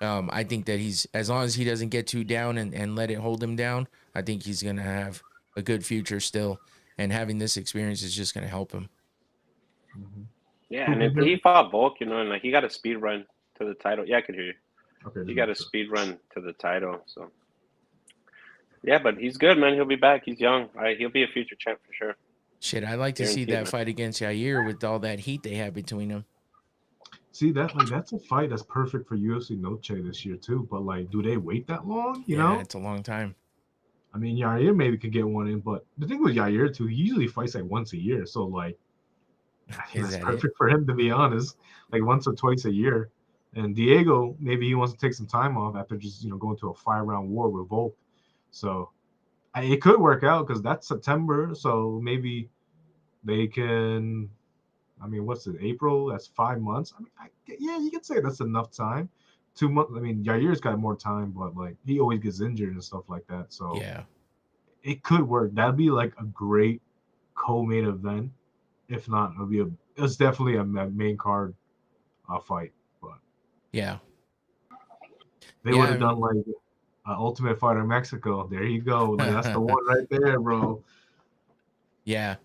I think that as long as he doesn't get too down and let it hold him down, I think he's gonna have a good future still. And having this experience is just gonna help him. Yeah, Cool, and can you hear he me? fought Volk, and like he got a speed run to the title. Yeah, I can hear you. Okay, He just got make a sure. speed run to the title. So yeah, but he's good, man. He'll be back. He's young. He'll be a future champ for sure. Shit, I'd like to see Guaranteed, that man. fight against Yair with all that heat they have between them. See that like that's a fight that's perfect for UFC Noche this year too. But like, do they wait that long? You Yeah, know, it's a long time. I mean, Yair maybe could get one in, but the thing with Yair too, he usually fights like once a year. So like, Is that's that it? perfect for him to be honest. Like once or twice a year. And Diego, maybe he wants to take some time off after just going to a 5-round war with Volk. So it could work out because that's September. So maybe they can. I mean, what's it? April? That's 5 months. I mean, yeah, you could say that's enough time. 2 months. I mean, Yair's got more time, but like he always gets injured and stuff like that. So Yeah. it could work. That'd be like a great co-main event. If not, it's definitely a main card fight. But Yeah. they would have Yeah. done like Ultimate Fighter Mexico. There you go. Like that's the one right there, bro. Yeah.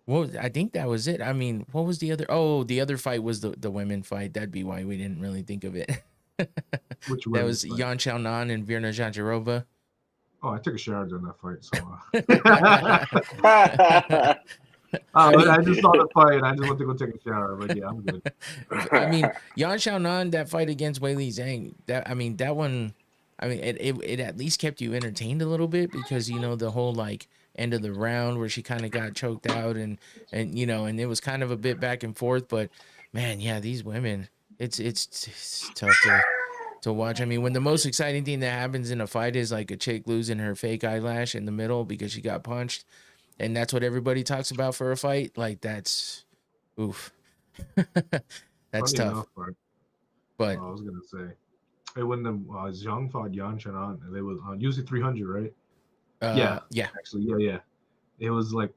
Well, I think that was it. I mean, what was the other? Oh, the other fight was the women fight. That'd be why we didn't really think of it. Which That women's was fight? Yan Xiaonan and Virna Jandiroba. Oh, I took a shower during that fight, so. I mean, I just saw the fight and I just went to go take a shower. But yeah, I'm good. I mean, Yan Xiaonan, that fight against Weili Zhang, that one, I mean, it at least kept you entertained a little bit because the whole like end of the round where she kind of got choked out and and it was kind of a bit back and forth. But man, yeah, these women, it's tough to watch. I mean, when the most exciting thing that happens in a fight is like a chick losing her fake eyelash in the middle because she got punched, and that's what everybody talks about for a fight, like that's oof. That's Funny tough. enough, but But I was gonna say, hey, when the Zhang fought Yan Chanan, and they was on UFC 300, right? Yeah, yeah. actually, yeah. It was like,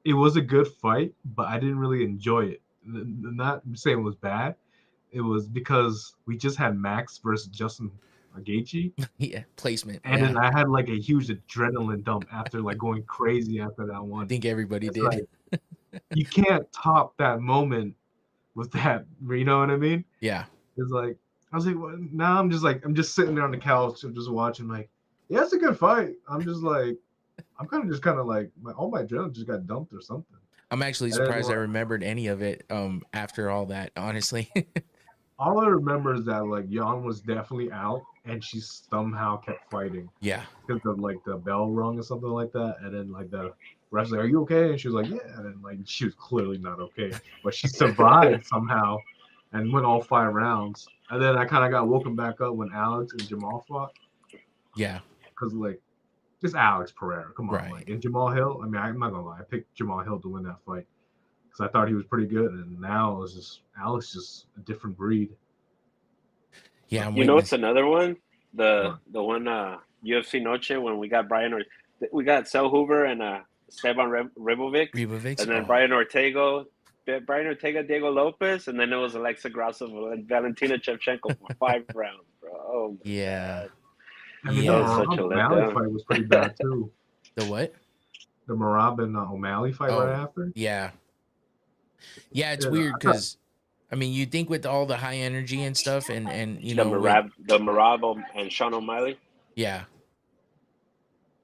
it was a good fight, but I didn't really enjoy it. Not saying it was bad. It was because we just had Max versus Justin Gaethje, Yeah, placement. and Yeah. then I had like a huge adrenaline dump after like going crazy after that I one. think everybody It's did. like you can't top that moment with that. You know what I mean? Yeah. It's like I was like, well, now I'm just sitting there on the couch and just watching. Like, yeah, it's a good fight. I'm kind of like all my adrenaline just got dumped or something. I'm actually And then surprised I remembered any of it after all that, honestly. all I remember is that like Yan was definitely out, and she somehow kept fighting Yeah. because of like the bell rung or something like that, and then like the ref's like, "Are you okay?" And she was like, "Yeah," and then like she was clearly not okay, but she survived somehow, and went all 5 rounds. And then I kind of got woken back up when Alex and Jamal fought, Yeah. because like just Alex Pereira, come on, Right. like, and Jamal Hill. I mean, I'm not gonna lie, I picked Jamal Hill to win that fight because I thought he was pretty good, and now it's just Alex, just a different breed. Yeah, I'm You know, waiting. it's another one. The What? the one UFC Noche when we got we got Sel Hoover and Esteban Ribovic, Ribovic. and then Oh, Brian Ortega, Diego Lopez, and then it was Alexa Grasso and Valentina Shevchenko for 5 rounds, bro. Oh my yeah. god, I mean, that the was Yeah. such a Marab O'Malley letdown. fight was pretty bad too. The what? The Marab and O'Malley fight right Oh, after. yeah. Yeah, it's Yeah, weird I thought, because I mean, you think with all the high energy and stuff and The Marab and Sean O'Malley. yeah.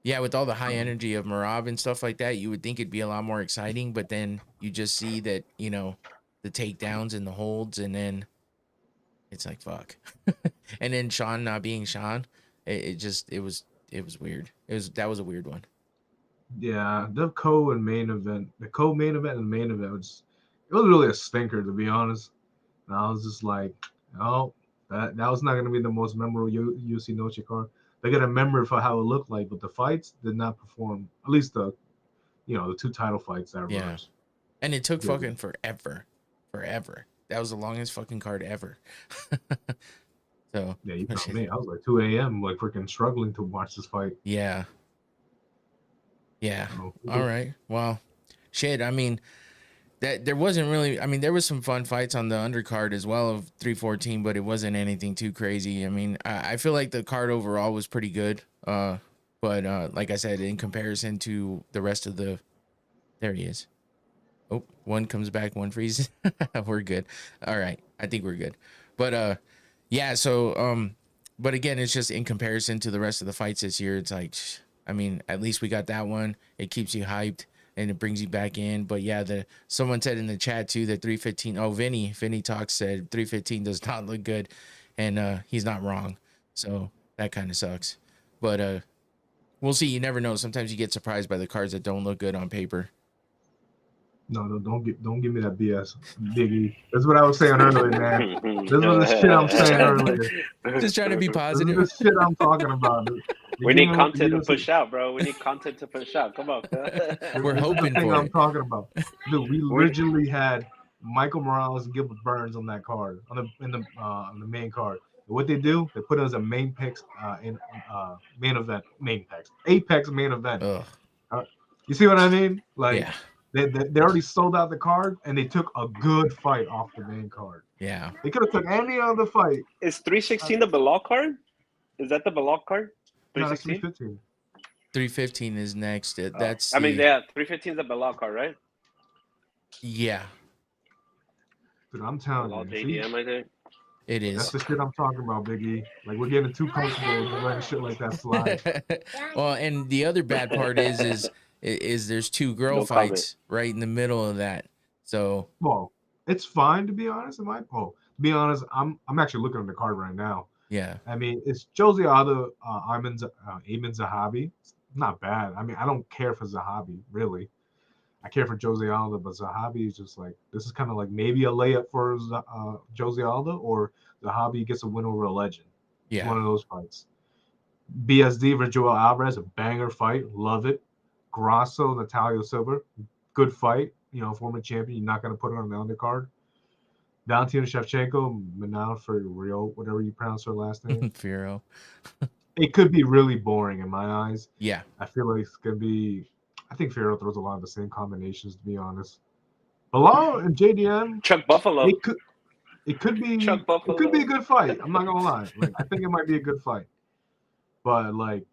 Yeah, with all the high energy of Marab and stuff like that, you would think it'd be a lot more exciting, but then you just see that, the takedowns and the holds, and then it's like fuck. And then Sean not being Sean, it was weird. That was a weird one. yeah, the co-main event and the main event it was really a stinker, to be honest. And I was just like, oh, that was not gonna be the most memorable UFC Noche card. They're gonna remember for how it looked like, but the fights did not perform. At least the 2 title fights that Yeah. were. And it took Yeah. fucking forever. Forever. That was the longest fucking card ever. So Yeah, you know me. I was like 2 a.m. like freaking struggling to watch this fight. yeah. Yeah. So, All right. Well, shit. I mean, that there wasn't really. I mean, there was some fun fights on the undercard as well of 314, but it wasn't anything too crazy. I mean, I feel like the card overall was pretty good. But like I said, in comparison to the rest of there he is. Oh, one comes back, one freezes. We're good. All right. I think we're good. But yeah. So but again, it's just in comparison to the rest of the fights this year. It's like, I mean, at least we got that one. It keeps you hyped. and it brings you back in. But yeah, someone said in the chat too that 315. Oh, Vinny Talks said 315 does not look good, and he's not wrong. So that kind of sucks. But we'll see. You never know. Sometimes you get surprised by the cards that don't look good on paper. No, don't give me that BS, Biggie. That's what I was saying earlier, man. This is the shit I'm saying earlier. Just trying to be This positive. is the shit I'm talking about. We need content to push out, bro. We need content to push out. Come on. We're hoping thing for I'm it. talking about. Dude, we originally had Michael Morales and Gilbert Burns on that card, on the main card. And what they do, they put it as a main picks in main event, Apex main event. You see what I mean? Like, yeah. They already sold out the card, and they took a good fight off the main card. Yeah. They could have took any other fight. Is 316 the Bilal card? Is that the Bilal card? 316? 316? 315 is next. That's 315 is the Bilal card, right? Yeah. Dude, I'm telling Bilal you. JDM, I think. It is. That's the shit I'm talking about, Biggie. Like, we're getting too comfortable with letting shit like that slide. Well, and the other bad part is there's two girl fights right in the middle of that. So well, it's fine to be honest. To be honest, I'm actually looking at the card right now. Yeah. I mean, it's Jose Aldo, Ayman Zahabi. It's not bad. I mean, I don't care for Zahabi, really. I care for Jose Aldo, but Zahabi is just like, this is kind of like maybe a layup for Jose Aldo, or Zahabi gets a win over a legend. Yeah. One of those fights. BSD versus Joel Alvarez, a banger fight. Love it. Grasso, Natalia Silva, good fight. You know, former champion. You're not going to put it on the undercard. Valentina Shevchenko, Manal for Rio, whatever you pronounce her last name. Firo. It could be really boring in my eyes. Yeah. I feel like it's going to be, I think Firo throws a lot of the same combinations, to be honest. Bilal and JDM. Chuck Buffalo. It could be Chuck Buffalo. It could be a good fight. I'm not gonna lie. Like, I think it might be a good fight. But like,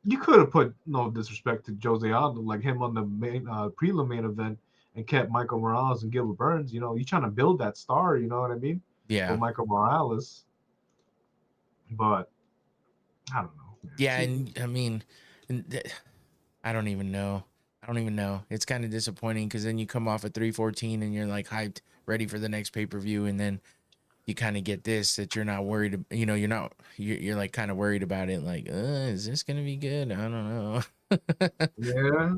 you could have put, no disrespect to Jose Aldo, like him on the main prelim main event and kept Michael Morales and Gilbert Burns. You know, you're trying to build that star, you know what I mean? Yeah. With Michael Morales. But I don't know. Man. Yeah, and I mean, I don't even know. It's kind of disappointing because then you come off at 314 and you're like hyped, ready for the next pay-per-view, and then you kind of get this that you're not worried. You know, you're like kind of worried about it. Like, is this gonna be good? I don't know. Yeah.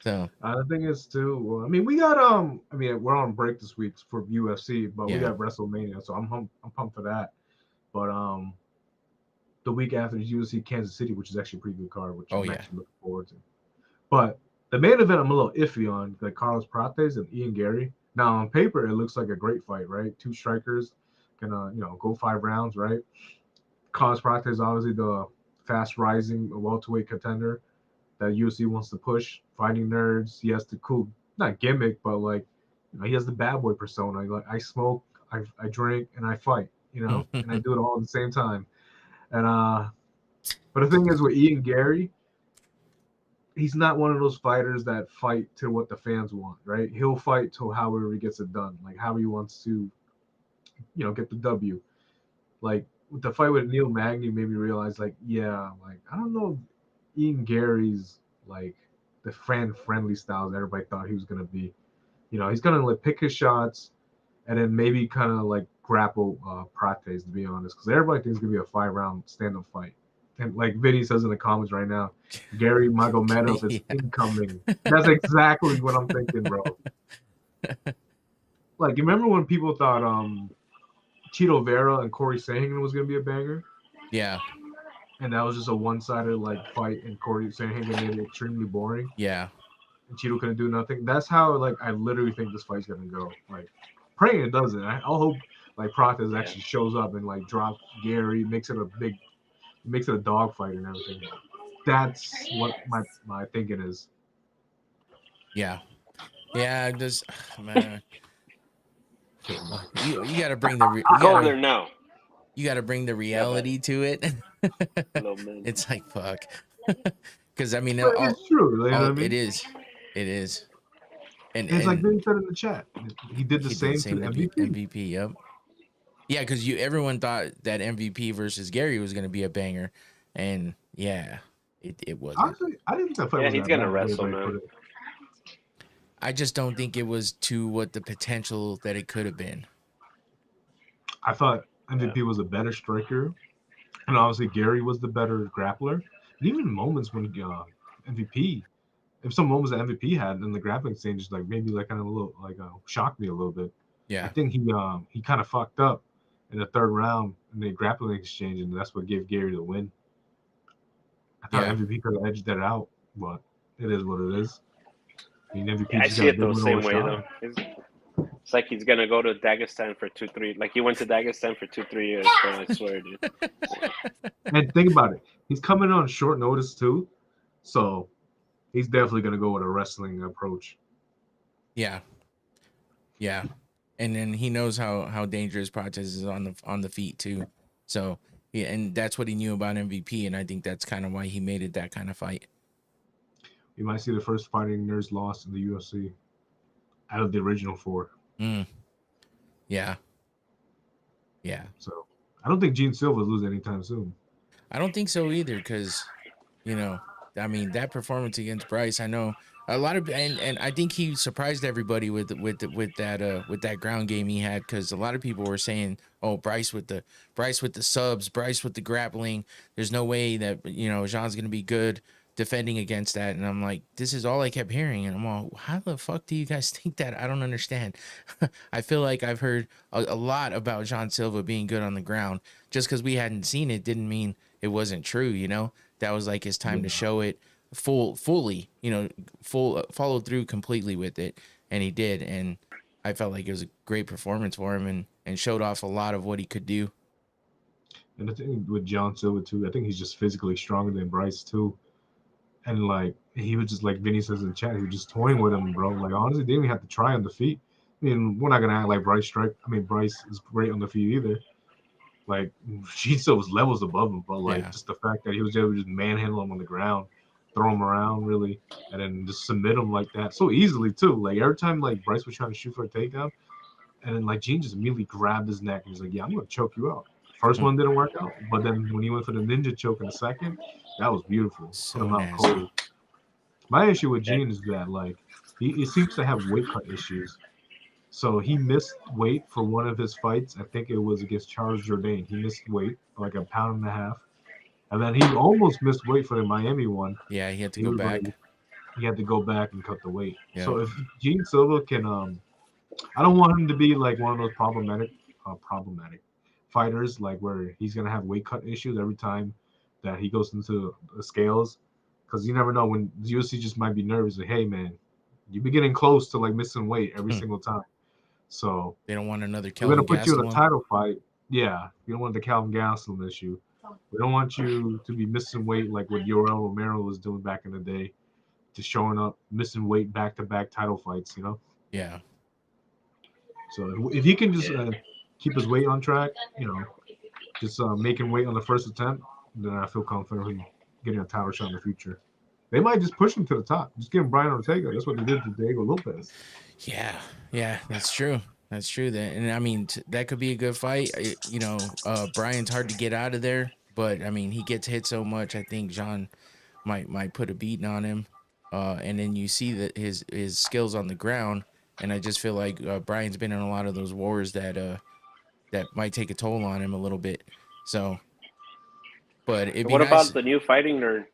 So the thing is too. Well, I mean, we got I mean, we're on break this week for UFC, but we got WrestleMania, so I'm pumped for that. But the week after is UFC Kansas City, which is actually a pretty good card, which I'm actually looking forward to. But the main event I'm a little iffy on, like Carlos Prates and Ian Gary. Now on paper it looks like a great fight, right? Two strikers gonna, go 5 rounds, right? Carlos Prates is obviously the fast rising welterweight contender that UFC wants to push. Fighting nerds, he has the cool, not gimmick, but like, he has the bad boy persona. Like, I smoke, I drink, and I fight, and I do it all at the same time. And but the thing is with Ian Gary, he's not one of those fighters that fight to what the fans want, right? He'll fight to however he gets it done, like how he wants to, get the W. Like with the fight with Neil Magny made me realize, like, like I don't know if Ian Gary's like the friendly style that everybody thought he was gonna be. He's gonna like pick his shots and then maybe kind of like grapple Prates, to be honest, because everybody thinks it's gonna be a 5-round stand-up fight. And like Vinny says in the comments right now, Gary Magomedov is incoming. That's exactly what I'm thinking, bro. Like, you remember when people thought Chito Vera and Corey Sandhagen was gonna be a banger? Yeah. And that was just a one-sided like fight, and Corey Sandhagen made it extremely boring. Yeah. And Chito couldn't do nothing. That's how like I literally think this fight's gonna go. Like, praying it doesn't. I'll hope like Prates actually shows up and like drops Gary, makes it a dog fight and everything. That's what my thinking is. Yeah. Just man. You got to bring the go there now. You got to bring the reality to it. No, man. It's like fuck. Because I mean, it's true. You know what I mean? It is. And it's like Vinny said in the chat. He did the same to MVP. MVP, yep. Yeah, because everyone thought that MVP versus Gary was going to be a banger, and it wasn't. Honestly, I didn't think that fight was he's that gonna bad. wrestle, man. I just don't think it was to what the potential that it could have been. I thought MVP was a better striker, and obviously Gary was the better grappler. But even moments when MVP, if some moments that MVP had in the grappling exchange, like maybe like kind of a little like shocked me a little bit. I Yeah. think he kind of fucked up in the third round in the grappling exchange, and that's what gave Gary the win. I thought Yeah. MVP could have edged that out, but it is what it is. I mean, Yeah, MVP I just see got a it big the win same over way though. Sean. It's like he's gonna go to Dagestan for 2-3. Like he went to Dagestan for 2-3 years. Bro, I swear, dude. And think about it, he's coming on short notice too, so he's definitely gonna go with a wrestling approach. Yeah. Yeah. And then he knows how dangerous Prates is on the feet too. So yeah, and that's what he knew about MVP, and I think that's kind of why he made it that kind of fight. You might see the first fighting nerds lost in the UFC out of the original 4. Mm. Yeah. Yeah. So I don't think Gene Silva loses anytime soon. I don't think so either, because you know, I mean, that performance against Bryce, I know a lot of, and I think he surprised everybody with that ground game he had, because a lot of people were saying, oh, Bryce with the subs, Bryce with the grappling, there's no way that, you know, Jean's gonna be good defending against that. And I'm like, this is all I kept hearing, and I'm all, how the fuck do you guys think that? I don't understand. I feel like I've heard a lot about Jean Silva being good on the ground. Just because we hadn't seen it didn't mean it wasn't true, you know. That was like his time to show it fully, you know, followed through completely with it, and he did. And I felt like it was a great performance for him, and showed off a lot of what he could do. And the thing with John Silva too, I think he's just physically stronger than Bryce too. And like he was just like Vinny says in chat, he was just toying with him, bro. Like honestly, they didn't even have to try on the feet. I mean, we're not gonna act like Bryce is great on the feet either. Like she still was levels above him, but like Yeah. just the fact that he was able to just manhandle him on the ground, throw him around really, and then just submit him like that so easily too. Like every time like Bryce was trying to shoot for a takedown, and then like Gene just immediately grabbed his neck and was like, "Yeah, I'm gonna choke you out." First one didn't work out, but then when he went for the ninja choke in the second, that was beautiful. Put So him out nasty. cold. My issue with Gene is that like he seems to have weight cut issues. So he missed weight for one of his fights. I think it was against Charles Jourdain. He missed weight like a pound and a half, and then he almost missed weight for the Miami one. Yeah, he had to He go was back. like, he had to go back and cut the weight. Yeah. So if Gene Silva can, I don't want him to be like one of those problematic fighters, like where he's gonna have weight cut issues every time that he goes into the scales, because you never know when the UFC just might be nervous. Like, hey man, you be getting close to like missing weight every single time. So They don't want another we're gonna Kelvin put you in a Gastelum. title fight. Yeah, you don't want the Calvin Gastelum issue. We don't want you to be missing weight like what Yoel Romero was doing back in the day, just showing up missing weight back-to-back title fights. You know. Yeah. So if he can just keep his weight on track, you know, just making weight on the first attempt, then I feel confident with him getting a title shot in the future. They might just push him to the top. Just give him Brian Ortega. That's what they did to Diego Lopez. Yeah, that's true. That's true. That, and I mean, that could be a good fight. You know, Brian's hard to get out of there, but I mean, he gets hit so much. I think Jean might put a beating on him, and then you see that his skills on the ground. And I just feel like Brian's been in a lot of those wars that might take a toll on him a little bit. So, but it'd be What nice. about the new fighting nerd?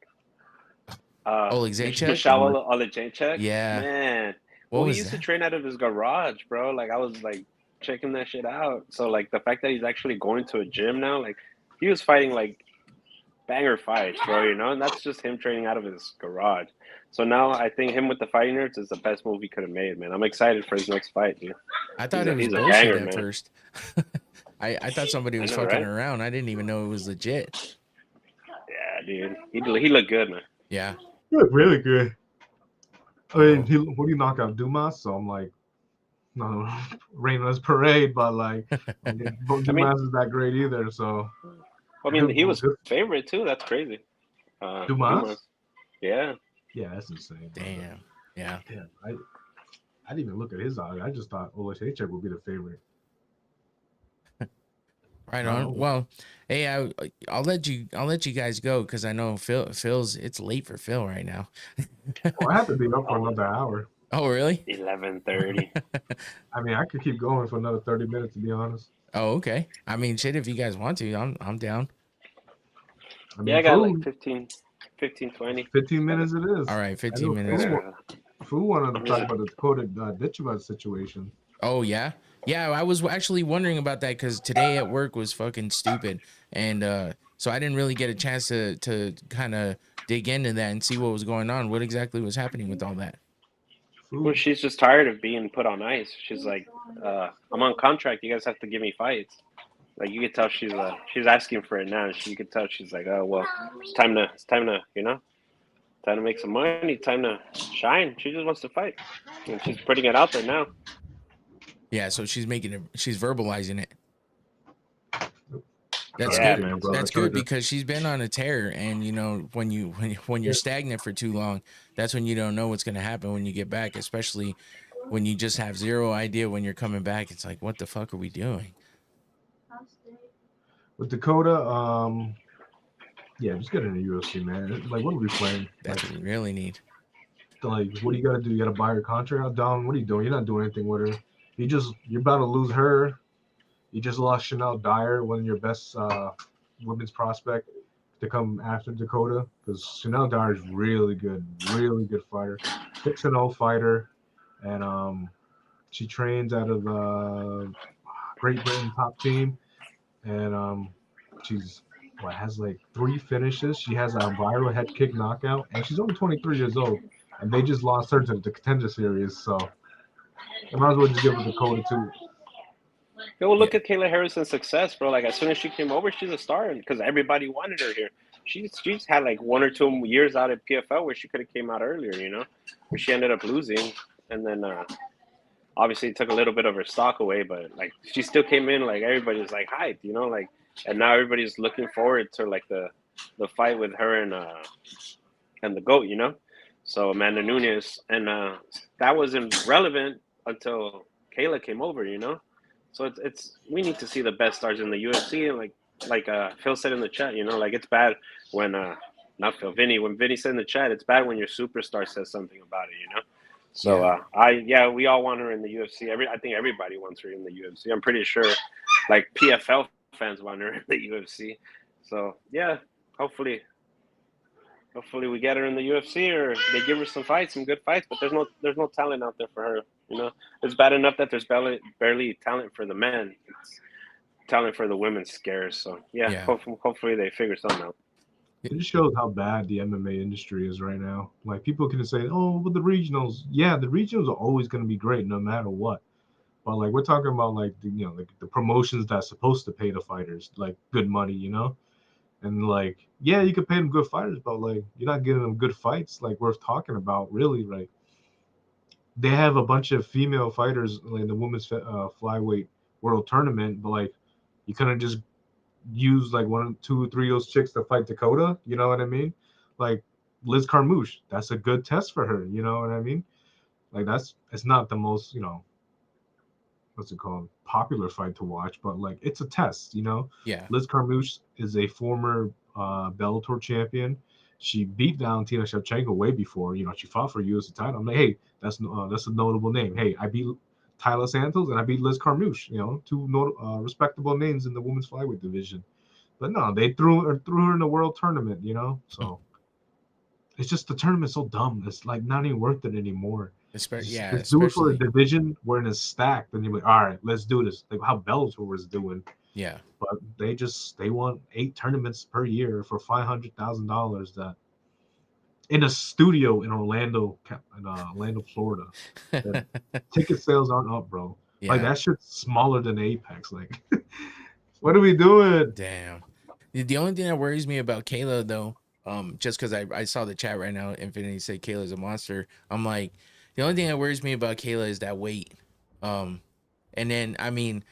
Oleg Zaitchev? Michelle Oleg Zaitchev? Yeah. Man. What Well, was he used that? to train out of his garage, bro. Like, I was, like, checking that shit out. So, like, the fact that he's actually going to a gym now, like, he was fighting, like, banger fights, bro, you know? And that's just him training out of his garage. So now I think him with the fighting nerds is the best move he could have made, man. I'm excited for his next fight, dude. I thought it was he's a bullshit banger, at man. first. I thought somebody was know, fucking right? around. I didn't even know it was legit. Yeah, dude. He looked good, man. Yeah. He looked really good. I mean, what do you knock out Dumas? So I'm like, no, Reina's parade, but like, Dumas is that great either. So I mean, he was favorite too. That's crazy. Dumas? Yeah. Yeah, that's insane. Damn. Yeah. Yeah, I didn't even look at his odds. I just thought Oleg Zaitchev would be the favorite. Right on. Well, hey, I'll let you guys go because I know Phil's. It's late for Phil right now. Well, I have to be up for another hour. Oh, really? 11:30. I mean, I could keep going for another 30 minutes, to be honest. Oh, okay. I mean, shit, if you guys want to, I'm down. I Yeah, mean, I got like food, 15, 20. 15 Gotta, minutes it All is. right, I 15 know minutes. food wanted to talk yeah. about the Dakota Ditchabot situation. Oh yeah, yeah. I was actually wondering about that because today at work was fucking stupid, and so I didn't really get a chance to kind of dig into that and see what was going on. What exactly was happening with all that? Well, Food. she's just tired of being put on ice. She's like, I'm on contract. You guys have to give me fights. Like you could tell she's asking for it now. You could tell she's like, oh well, it's time to time to make some money, time to shine. She just wants to fight, and she's putting it out there now. Yeah, so she's making it. She's verbalizing it. That's Yeah, good. man. Bro, I That's tried good to. because she's been on a tear, and you know when you're stagnant for too long, that's when you don't know what's gonna happen when you get back, especially when you just have zero idea when you're coming back. It's like, what the fuck are we doing? With Dakota, yeah, just get in the UFC, man. Like, what are we playing? That's what we really need. Like, what do you got to do? You got to buy her contract out, Dom. What are you doing? You're not doing anything with her. You're about to lose her. You just lost Chanel Dyer, one of your best women's prospect, to come after Dakota, because Chanel Dyer is really good fighter, 6-0 fighter, and she trains out of Great Britain top team, and she's has like 3 finishes. She has a viral head kick knockout, and she's only 23 years old. And they just lost her to the contender series, so I might as well just give her Dakota too. Go Yeah, look at Kayla Harrison's success, bro. Like as soon as she came over, she's a star because everybody wanted her here. She's had like 1 or 2 years out at PFL where she could have came out earlier, where she ended up losing, and then obviously it took a little bit of her stock away, but like she still came in like everybody's like hyped, like, and now everybody's looking forward to like the fight with her and the GOAT. So Amanda Nunes, and that wasn't relevant until Kayla came over. So it's we need to see the best stars in the UFC, and like Phil said in the chat, like it's bad when not Phil, when Vinny said in the chat, it's bad when your superstar says something about it. So we all want her in the UFC. I think everybody wants her in the UFC. I'm pretty sure, like PFL fans want her in the UFC. So yeah, hopefully we get her in the UFC or they give her some good fights. But there's no talent out there for her. It's bad enough that there's barely talent for the men. It's talent for the women scarce. So yeah, yeah. hopefully they figure something out. It just shows how bad the MMA industry is right now. Like people can say, "Oh, but the regionals." Yeah, the regionals are always going to be great no matter what. But like we're talking about like like the promotions that's supposed to pay the fighters like good money. And like yeah, you could pay them good fighters, but like you're not giving them good fights like worth talking about. Really, like they have a bunch of female fighters like in the women's flyweight world tournament, but like you kind of just use like 1, 2, 3 of those chicks to fight Dakota. You know what I mean? Like Liz Carmouche, that's a good test for her. You know what I mean? Like it's not the most what's it called, popular fight to watch, but like it's a test. Yeah. Liz Carmouche is a former Bellator champion. She beat Valentina Shevchenko way before she fought for UFC title. I'm like, hey, that's a notable name. Hey, I beat Tyler Santos and I beat Liz Carmouche. Two respectable names in the women's flyweight division. But no, they threw her in the world tournament. So it's just the tournament's so dumb. It's like not even worth it anymore. Just do it for a Especially. division where it's stacked, and you're like, all right, let's do this. Like how Bellator was doing. Yeah. But they want 8 tournaments per year for $500,000 that in a studio in Orlando, Florida. That ticket sales aren't up, bro. Like Yeah. that shit's smaller than Apex. Like, what are we doing? Damn. The only thing that worries me about Kayla though, just because I saw the chat right now, Infinity said Kayla's a monster. I'm like, the only thing that worries me about Kayla is that weight. And then I mean,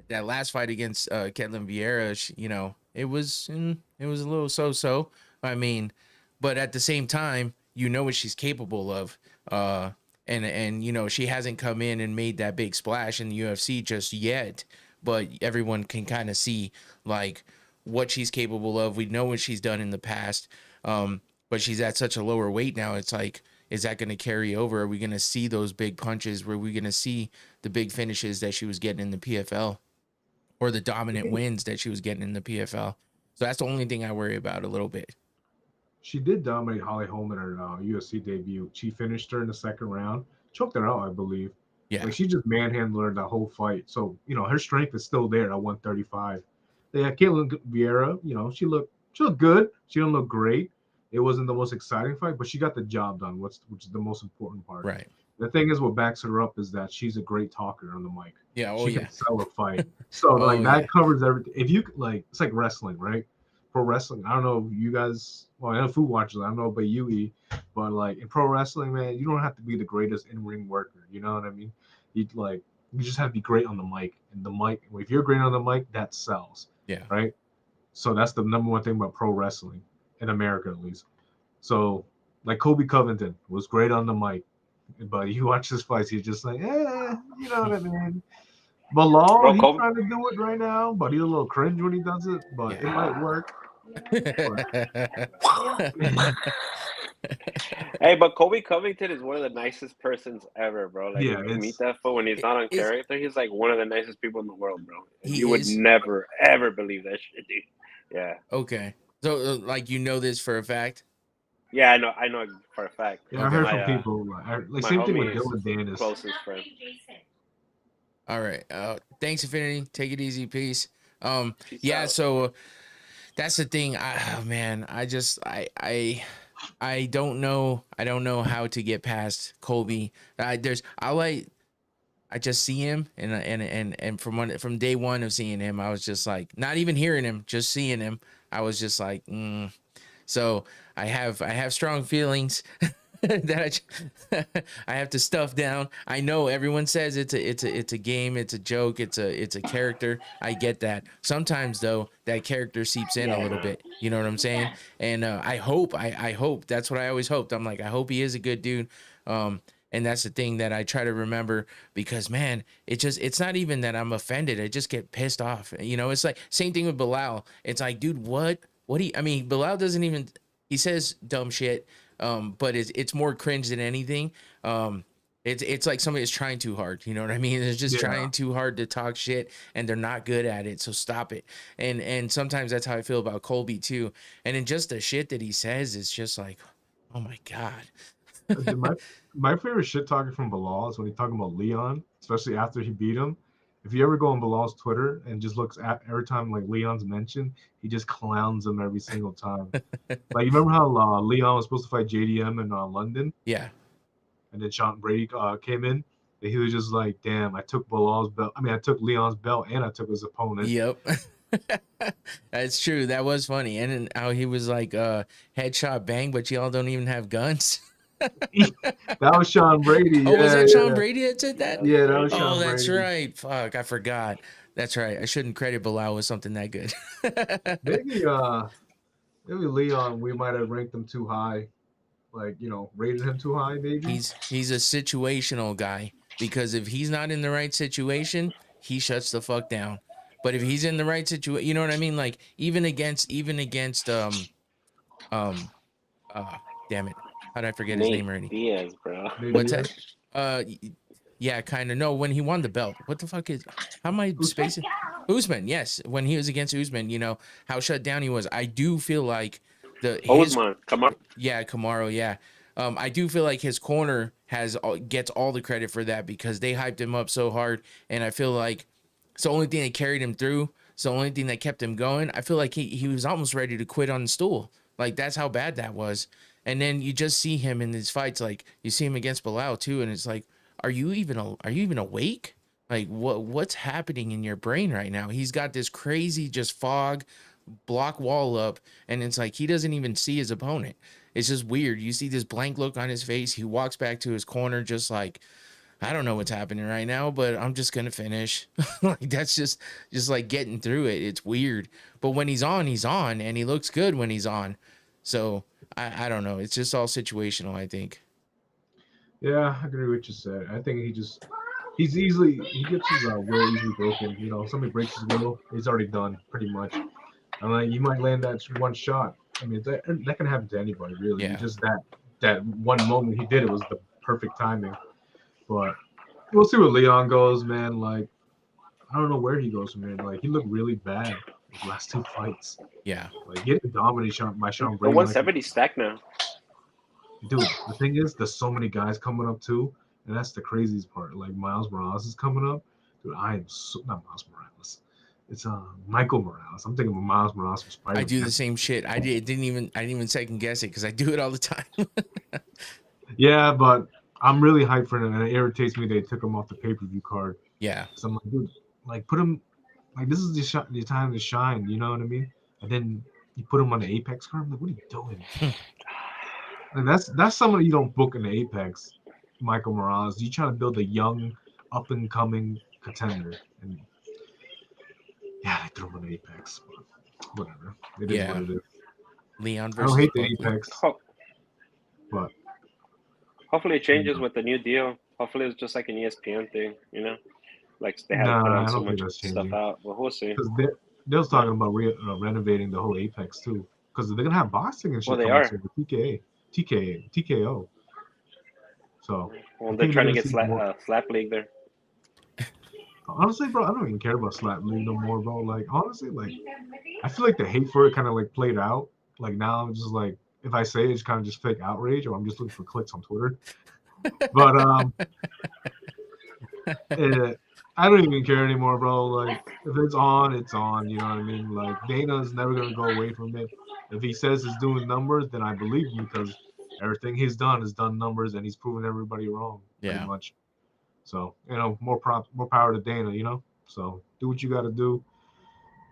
that last fight against Ketlin Vieira, it was a little so. I mean, but at the same time, what she's capable of. And she hasn't come in and made that big splash in the UFC just yet, but everyone can kind of see like what she's capable of. We know what she's done in the past, but she's at such a lower weight now. It's like is that going to carry over? Are we going to see those big punches? Were we going to see the big finishes that she was getting in the PFL, or the dominant wins that she was getting in the PFL? So that's the only thing I worry about a little bit. She did dominate Holly Holm in her UFC debut. She finished her in the second round, choked her out, I believe. Yeah. Like she just manhandled her the whole fight. So her strength is still there at 135. Yeah, Caitlin Vieira, she looked good. She didn't look great. It wasn't the most exciting fight, but she got the job done, which is the most important part. Right. The thing is, what backs her up is that she's a great talker on the mic. Yeah. She can sell a fight. So that covers everything. If you like, it's like wrestling, right? Pro wrestling. I don't know if you guys. Well, I know food watchers. I don't know about you, E, but like in pro wrestling, man, you don't have to be the greatest in-ring worker. You know what I mean? You just have to be great on the mic. And the mic, if you're great on the mic, that sells. Yeah. Right. So that's the number one thing about pro wrestling in America, at least. So like Kobe Covington was great on the mic, but you watch his fights, he's just like, you know what I mean? Bilal, he's trying to do it right now, but he's a little cringe when he does it, but it might work. Hey, but Kobe Covington is one of the nicest persons ever, bro. Like, when you meet that fool when he's not on character, he's like one of the nicest people in the world, bro. You would never, ever believe that shit, dude. Yeah. Okay. So, like, this for a fact? Yeah, I know for a fact. Yeah, I heard from people. Like, same thing with Dylan Danis. Closest friend. All right. Thanks, Infinity. Take it easy. Peace. Yeah, so that's the thing. I don't know. I don't know how to get past Colby. I just see him, and from day one of seeing him, I was just like, not even hearing him, just seeing him, I was just like, So I have strong feelings that I have to stuff down. I know everyone says it's a game, it's a joke, it's a character. I get that. Sometimes though, that character seeps in a little bit. You know what I'm saying? And I hope that's what I always hoped. I'm like, I hope he is a good dude. And that's the thing that I try to remember, because man, it's not even that I'm offended. I just get pissed off. It's like same thing with Bilal. It's like, dude, Bilal doesn't even, he says dumb shit. But it's more cringe than anything. It's like somebody is trying too hard. You know what I mean? They're just trying too hard to talk shit, and they're not good at it. So stop it. And sometimes that's how I feel about Colby too. And then just the shit that he says is just like, oh my God. my favorite shit talking from Bilal is when he's talking about Leon, especially after he beat him. If you ever go on Bilal's Twitter and just looks at every time like Leon's mentioned, he just clowns him every single time. Like, you remember how Leon was supposed to fight JDM in London? Yeah. And then Sean Brady came in, and he was just like, "Damn, I took Bilal's belt. I took Leon's belt, and I took his opponent." Yep. That's true. That was funny. And then how he was like, headshot bang, but y'all don't even have guns. That was Sean Brady. Oh, was that Sean Brady that said that? Yeah, that was Sean Brady. Oh, that's Brady. right. Fuck, I forgot. That's right. I shouldn't credit Bilal with something that good. Maybe Leon, we might have ranked him too high. Like, rated him too high, maybe. He's a situational guy, because if he's not in the right situation, he shuts the fuck down. But if he's in the right situation, you know what I mean? Like, even against damn it. How did I forget his name already? Diaz, bro. What's that? Yeah, kind of. No, when he won the belt. What the fuck is? How am I spacing? Usman, yes. When he was against Usman, how shut down he was. I do feel like Kamaru. Yeah, Kamaru. Yeah. I do feel like his corner gets all the credit for that, because they hyped him up so hard, and I feel like it's the only thing that carried him through. It's the only thing that kept him going. I feel like he was almost ready to quit on the stool. Like, that's how bad that was. And then you just see him in these fights, like you see him against Bilal too, and it's like, are you even awake? Like, what's happening in your brain right now? He's got this crazy just fog, block wall up, and it's like he doesn't even see his opponent. It's just weird. You see this blank look on his face. He walks back to his corner just like, I don't know what's happening right now, but I'm just gonna finish. Like, that's just like getting through it. It's weird. But when he's on, and he looks good when he's on. So I don't know. It's just all situational, I think. Yeah, I agree with what you said. I think he gets his will easily broken. Somebody breaks his will, he's already done pretty much. And like, you might land that one shot. That can happen to anybody, really. Yeah. Just that that one moment he did it was the perfect timing. But we'll see where Leon goes, man. Like, I don't know where he goes from here. Like, he looked really bad his last two fights. Yeah. Like, getting dominated by Sean The Brady. 170 stack now. Dude, the thing is, there's so many guys coming up too, and that's the craziest part. Like Miles Morales is coming up, dude. I am so not Miles Morales. It's Michael Morales. I'm thinking of Miles Morales from Spider-Man. I do the same shit. I didn't even second guess it because I do it all the time. Yeah, but I'm really hyped for him, and it irritates me they took him off the pay-per-view card. Yeah. So I'm like, dude, like put him, like this is the time to shine. You know what I mean? And then you put him on the Apex card. I'm like, what are you doing? And that's someone you don't book in the Apex, Michael Morales. You try to build a young, up and coming contender, and yeah, they threw him in the Apex. But whatever, it is what it is. Leon I versus don't hate the Bucky. Apex, but Hopefully it changes with the new deal. Hopefully it's just like an ESPN thing, you know, like they have to put I on so don't think much that's stuff changing. out. But we'll see. Because they was talking about renovating the whole Apex too, because they're gonna have boxing and shit. Well, they coming are. soon with TKO. So Well, I they're think trying to gonna get see more. Slap League there. Honestly, bro, I don't even care about Slap League no more, bro. Like, honestly, like, I feel like the hate for it kind of like played out. Like now, I'm just like, if I say it, it's kind of just fake outrage, or I'm just looking for clicks on Twitter. But I don't even care anymore, bro. Like, if it's on, it's on. You know what I mean? Like, Dana's never gonna go away from it. If he says he's doing numbers, then I believe him because everything he's done has done numbers, and he's proven everybody wrong pretty Yeah. much. So, you know, more power to Dana, you know? So do what you got to do.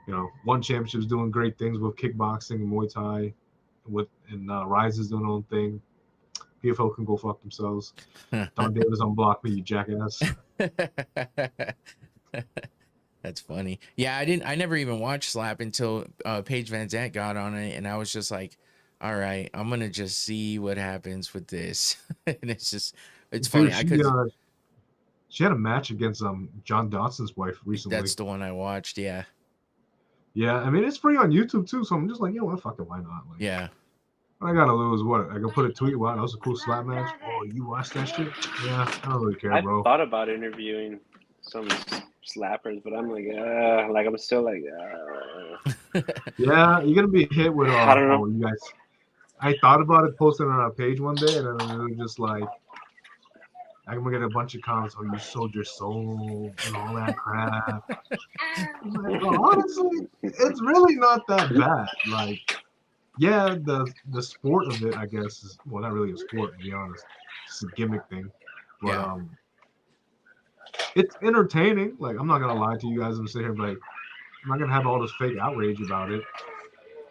You know, One Championship's doing great things with kickboxing and Muay Thai, and Rise is doing their own thing. PFL can go fuck themselves. Don Davis unblock me, you jackass. That's funny. Yeah, I never even watched Slap until Paige Van Zant got on it, and I was just like, all right, I'm gonna just see what happens with this. And it's funny. Dude, she had a match against John Dotson's wife recently. That's the one I watched. Yeah. Yeah, I mean it's free on YouTube too, so I'm just like, you know what, fuck it, why not? Like, Yeah. I gotta lose what? I can put a tweet. Wow, that was a cool slap match. Oh, you watched that shit? Yeah, I don't really care, I bro. thought about interviewing some slappers, but I'm like I'm still like. Yeah, you're gonna be hit with I don't know. you guys. I thought about it posting on our page one day, and then it was just like, I'm gonna get a bunch of comments. Oh, you sold your soul and all that crap. Like, well, honestly, it's really not that bad. Like, yeah, the sport of it, I guess, is well, not really a sport to be honest. It's a gimmick thing, but Yeah. it's entertaining. Like, I'm not gonna lie to you guys and sit here, but like, I'm not gonna have all this fake outrage about it.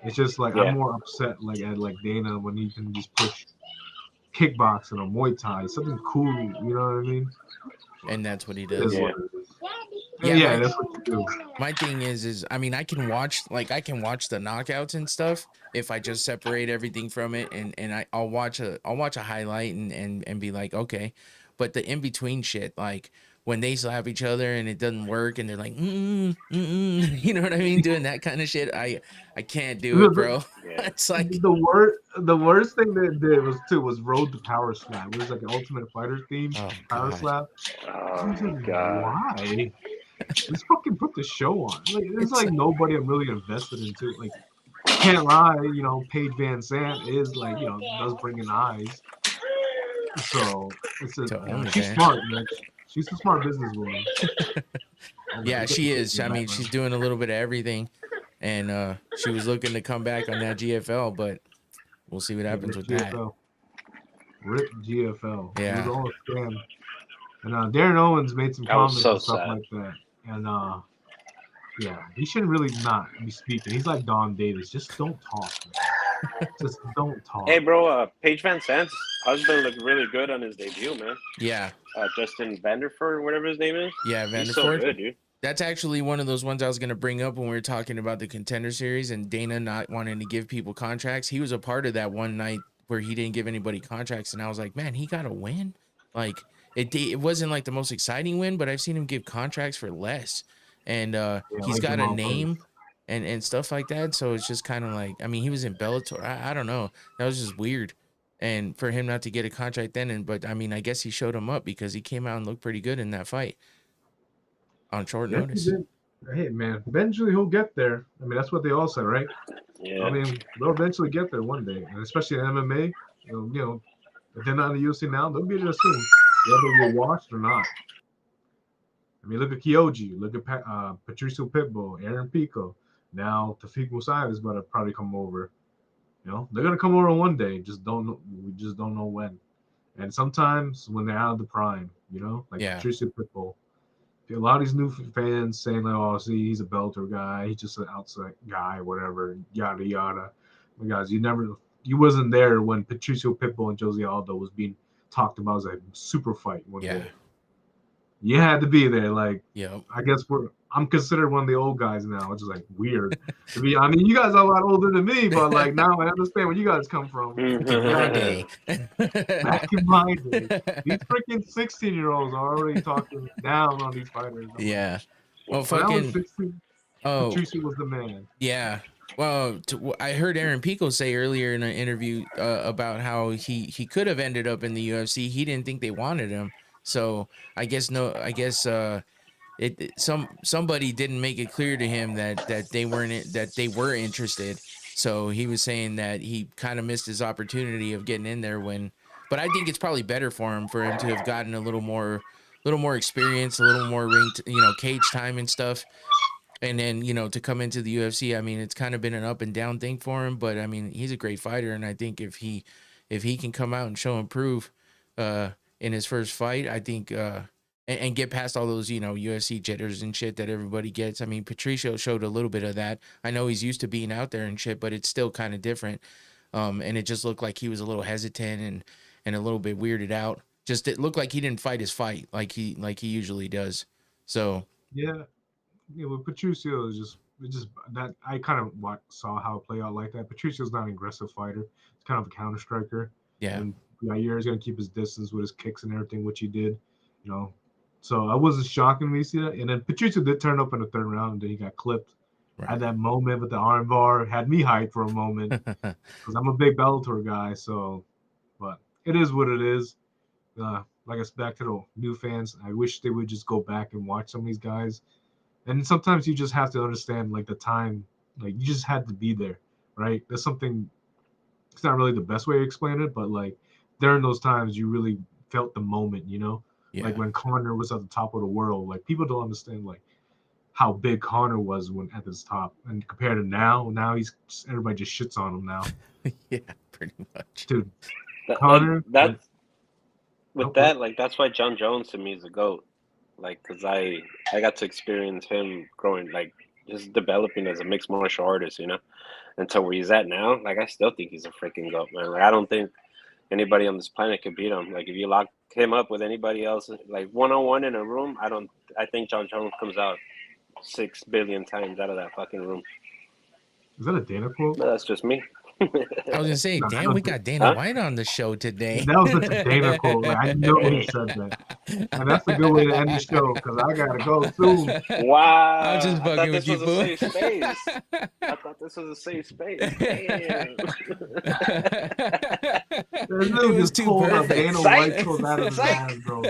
It's just like I'm more upset like at like Dana when he can just push kickboxing or Muay Thai, something cool. You know what I mean? And that's what he does. Yeah, that's what you do. My thing is I mean I can watch the knockouts and stuff if I just separate everything from it and I'll watch a highlight and be like, okay. But the in between shit, like when they slap each other and it doesn't work and they're like, you know what I mean? Doing that kind of shit. I can't do it, bro. It's like the worst thing they did was Road to Power Slap. It was like an Ultimate Fighter theme power slap. Oh God! Why? Just fucking put the show on. Like it's like nobody I'm really invested into. Like can't lie, you know, Paige Van Zant is like, you know, does bring in eyes. So it's she's smart, man. She's a smart businesswoman. Yeah, she is. I mean, she's doing a little bit of everything, and she was looking to come back on that GFL, but we'll see what happens with GFL. that. Rip GFL. Yeah. It was all a scam. And Darren Owens made some comments and stuff like that. And yeah, he shouldn't really not be speaking. He's like Don Davis. Just don't talk, man. Just don't talk. Hey, bro, Paige Van Zant's husband looked really good on his debut, man. Yeah. Justin Vanderford, whatever his name is. Yeah, Vanderford. He's so good, dude. That's actually one of those ones I was going to bring up when we were talking about the Contender Series and Dana not wanting to give people contracts. He was a part of that one night where he didn't give anybody contracts, and I was like, man, he got a win. Like it wasn't like the most exciting win, but I've seen him give contracts for less, and he's got a name and stuff like that. So it's just kind of like, I mean, he was in Bellator. I don't know. That was just weird. and for him not to get a contract then. But I mean, I guess he showed him up because he came out and looked pretty good in that fight on short Yeah, he notice. did. Hey man, eventually he'll get there. I mean, that's what they all say, right? Yeah. I mean, they'll eventually get there one day, and especially in MMA. If they're not in the UFC now, they'll be there soon, whether you're washed or not. I mean, look at Kyoji, look at Patricio Pitbull, Aaron Pico. Now Tafik Musayev is about to probably come over. They're gonna come over one day. We just don't know when. And sometimes when they're out of the prime, like Yeah. Patricio Pitbull. A lot of these new fans saying like, "Oh, see, he's a Bellator guy. He's just an outside guy, whatever, yada yada." But guys, you wasn't there when Patricio Pitbull and Jose Aldo was being talked about as a super fight one day. You had to be there. Like, yeah. I guess I'm considered one of the old guys now, which is like weird. I mean, you guys are a lot older than me, but like now I understand where you guys come from. Back in my day. Back in my day, these freaking 16-year-olds are already talking down on these fighters. Yeah. Well, when I was fucking. 16, Oh, Patricio was the man. Yeah. Well, I heard Aaron Pico say earlier in an interview about how he could have ended up in the UFC. He didn't think they wanted him. So I guess somebody didn't make it clear to him that they were interested. So he was saying that he kind of missed his opportunity of getting in there but I think it's probably better for him to have gotten a little more experience, a little more ring, cage time and stuff. And then, to come into the UFC, I mean, it's kind of been an up and down thing for him, but I mean, he's a great fighter. And I think if he can come out and show and prove, in his first fight, I think, and get past all those, UFC jitters and shit that everybody gets. I mean, Patricio showed a little bit of that. I know he's used to being out there and shit, but it's still kind of different. And it just looked like he was a little hesitant and a little bit weirded out. Just, it looked like he didn't fight his fight like he usually does. So, yeah. With Patricio is just that I kind of saw how it play out like that. Patricio's not an aggressive fighter; he's kind of a counter striker. yeah, And Yair is gonna keep his distance with his kicks and everything, which he did. So I wasn't shocked when we see that. And then Patricio did turn up in the third round, and then he got clipped. right. At that moment with the arm bar, had me hyped for a moment because I'm a big Bellator guy. So, but it is what it is. Like I said, back to the new fans, I wish they would just go back and watch some of these guys. And sometimes you just have to understand, like, the time, like, you just had to be there, right? That's something, it's not really the best way to explain it, but, like, during those times, you really felt the moment, Yeah. Like, when Conor was at the top of the world, like, people don't understand, like, how big Conor was when at his top. And compared to now everybody just shits on him now. Yeah, pretty much. Dude, Conor. That's why John Jones to me is a GOAT. Like, because I got to experience him growing, like, just developing as a mixed martial artist, and so where he's at now, like, I still think he's a freaking GOAT, man. Like, I don't think anybody on this planet could beat him. Like, if you lock him up with anybody else, like, one-on-one in a room, I think John Jones comes out 6 billion times out of that fucking room. Is that a Dana quote? No, that's just me. I was gonna say, damn, we got Dana White on the show today. That was such a Dana quote. Like, I know he said that, and that's a good way to end the show because I gotta go soon. Wow! I was just fucking with you, boo. I thought this was a safe space. Damn. It was too perfect. Dana White goes out of his ass, bro.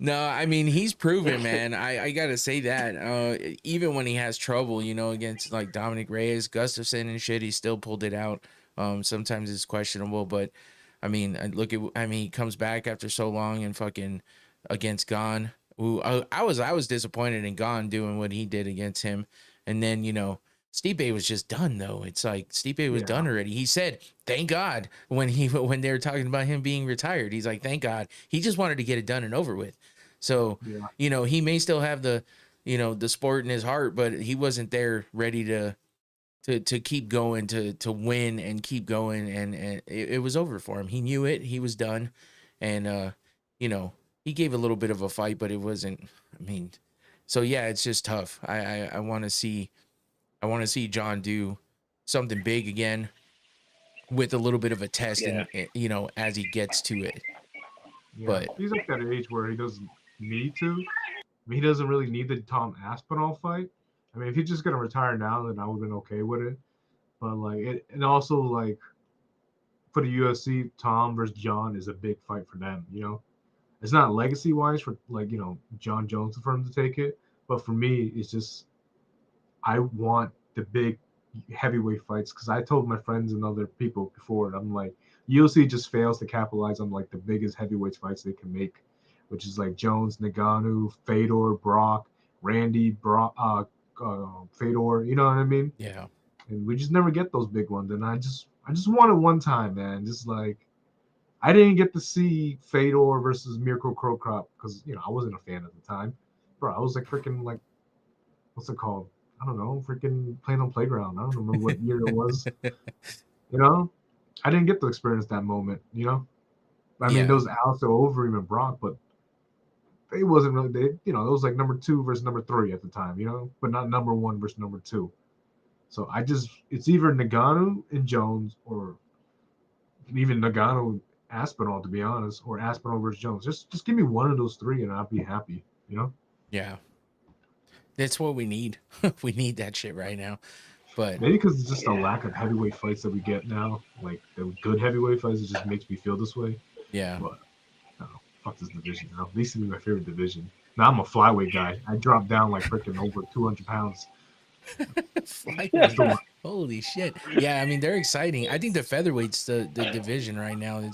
No, I mean, he's proven, man. I gotta say that. Even when he has trouble, against like Dominic Reyes, Gustafsson and shit, he still pulled it out. Sometimes it's questionable, but I mean, he comes back after so long and fucking against Gon. Who I was disappointed in Gon doing what he did against him, and then Stipe was just done though. It's like Stipe was done already. He said, "Thank God," when they were talking about him being retired. He's like, "Thank God." He just wanted to get it done and over with. So, he may still have the sport in his heart, but he wasn't there ready to keep going, to win and keep going. And it was over for him. He knew it. He was done. And, he gave a little bit of a fight, but it wasn't, so yeah, it's just tough. I want to see John do something big again with a little bit of a test and, as he gets to it. Yeah, but he's at that age where he doesn't need to. He doesn't really need the Tom Aspinall fight. If he's just gonna retire now, then I would have been okay with it. But like it, and also like for the UFC, Tom versus John is a big fight for them. You know, it's not legacy wise for like John Jones for him to take it, but for me, it's just I want the big heavyweight fights because I told my friends and other people before, I'm like, UFC just fails to capitalize on like the biggest heavyweight fights they can make, which is like Jones, Ngannou, Fedor, Brock, Randy, Fedor. You know what I mean? Yeah. And we just never get those big ones. And I just want it one time, man. Just like I didn't get to see Fedor versus Mirko Cro Cop because I wasn't a fan at the time, bro. I was like freaking like what's it called? I don't know, freaking playing on playground. I don't remember what year it was. I didn't get to experience that moment. I mean, there was Alistair Overeem and Brock, but they wasn't really. It was like number 2 versus number 3 at the time. But not number 1 versus number 2. So it's either Ngannou and Jones, or even Ngannou Aspinall, to be honest, or Aspinall versus Jones. Just give me one of those 3, and I'll be happy. Yeah. That's what we need. We need that shit right now. But maybe because it's just a lack of heavyweight fights that we get now, like the good heavyweight fights, it just makes me feel this way. Yeah. But I don't know, fuck this division now. At least it's my favorite division. Now I'm a flyweight guy. I dropped down like freaking over 200 pounds. Holy shit. Yeah, I mean, they're exciting. I think the featherweight's the division right now.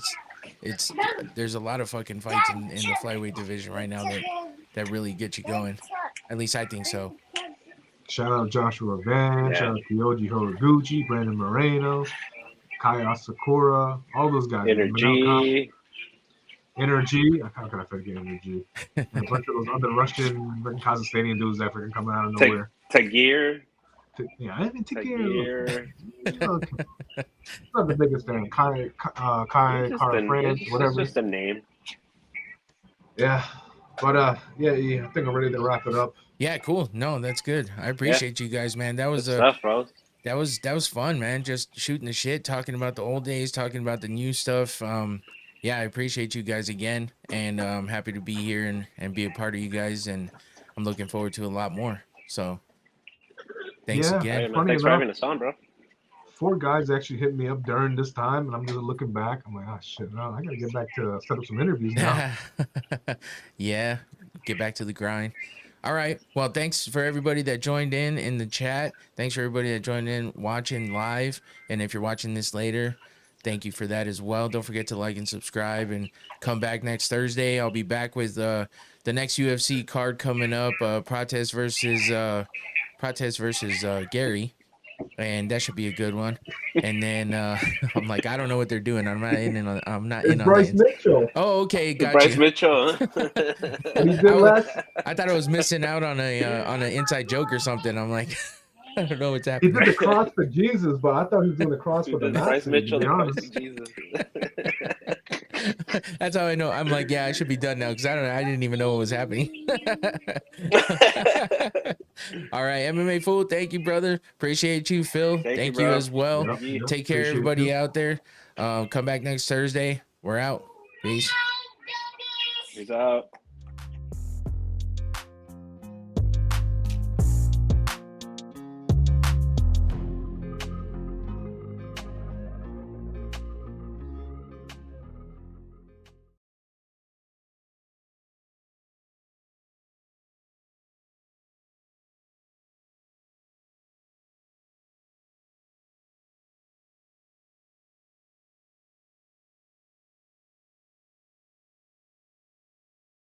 It's there's a lot of fucking fights in the flyweight division right now that really get you going. At least I think so. Shout out Joshua Van, shout out Kyoji Horiguchi, Brandon Moreno, Kai Asakura, all those guys. Energy. How can I forget Energy? And a bunch of those other Russian, Kazakhstanian dudes that freaking coming out of nowhere. Tagir. I didn't Tagir. Not the biggest fan. Kai Kara France, whatever. It's just a name. Yeah. But I think I'm ready to wrap it up. Yeah, cool. No, that's good. I appreciate you guys, man. That was stuff, bro. That was fun, man. Just shooting the shit, talking about the old days, talking about the new stuff. Yeah, I appreciate you guys again, and I'm happy to be here and be a part of you guys, and I'm looking forward to a lot more. So, thanks again. Thanks for having us on, bro. 4 guys actually hit me up during this time, and I'm just looking back. I'm like, oh shit, no, I gotta get back to set up some interviews now. Yeah, get back to the grind. All right. Well, thanks for everybody that joined in the chat. Thanks for everybody that joined in watching live. And if you're watching this later, thank you for that as well. Don't forget to like and subscribe and come back next Thursday. I'll be back with the next UFC card coming up, Protest versus Gary. And that should be a good one. And then I'm like, I don't know what they're doing. I'm not in on Bryce Mitchell. Oh, okay, gotcha. Bryce Mitchell. I thought I was missing out on an inside joke or something. I'm like, I don't know what's happening. He did the cross for Jesus, but I thought he was doing the cross for the Bryce Nazis, Mitchell, to be the honest. cross for Jesus. That's how I know. I'm like, yeah, I should be done now because I didn't even know what was happening. All right, MMA Fool, thank you, brother. Appreciate you, Phil. Thank you as well. Yep. Take care, everybody out there. Come back next Thursday. We're out. Peace. Peace out.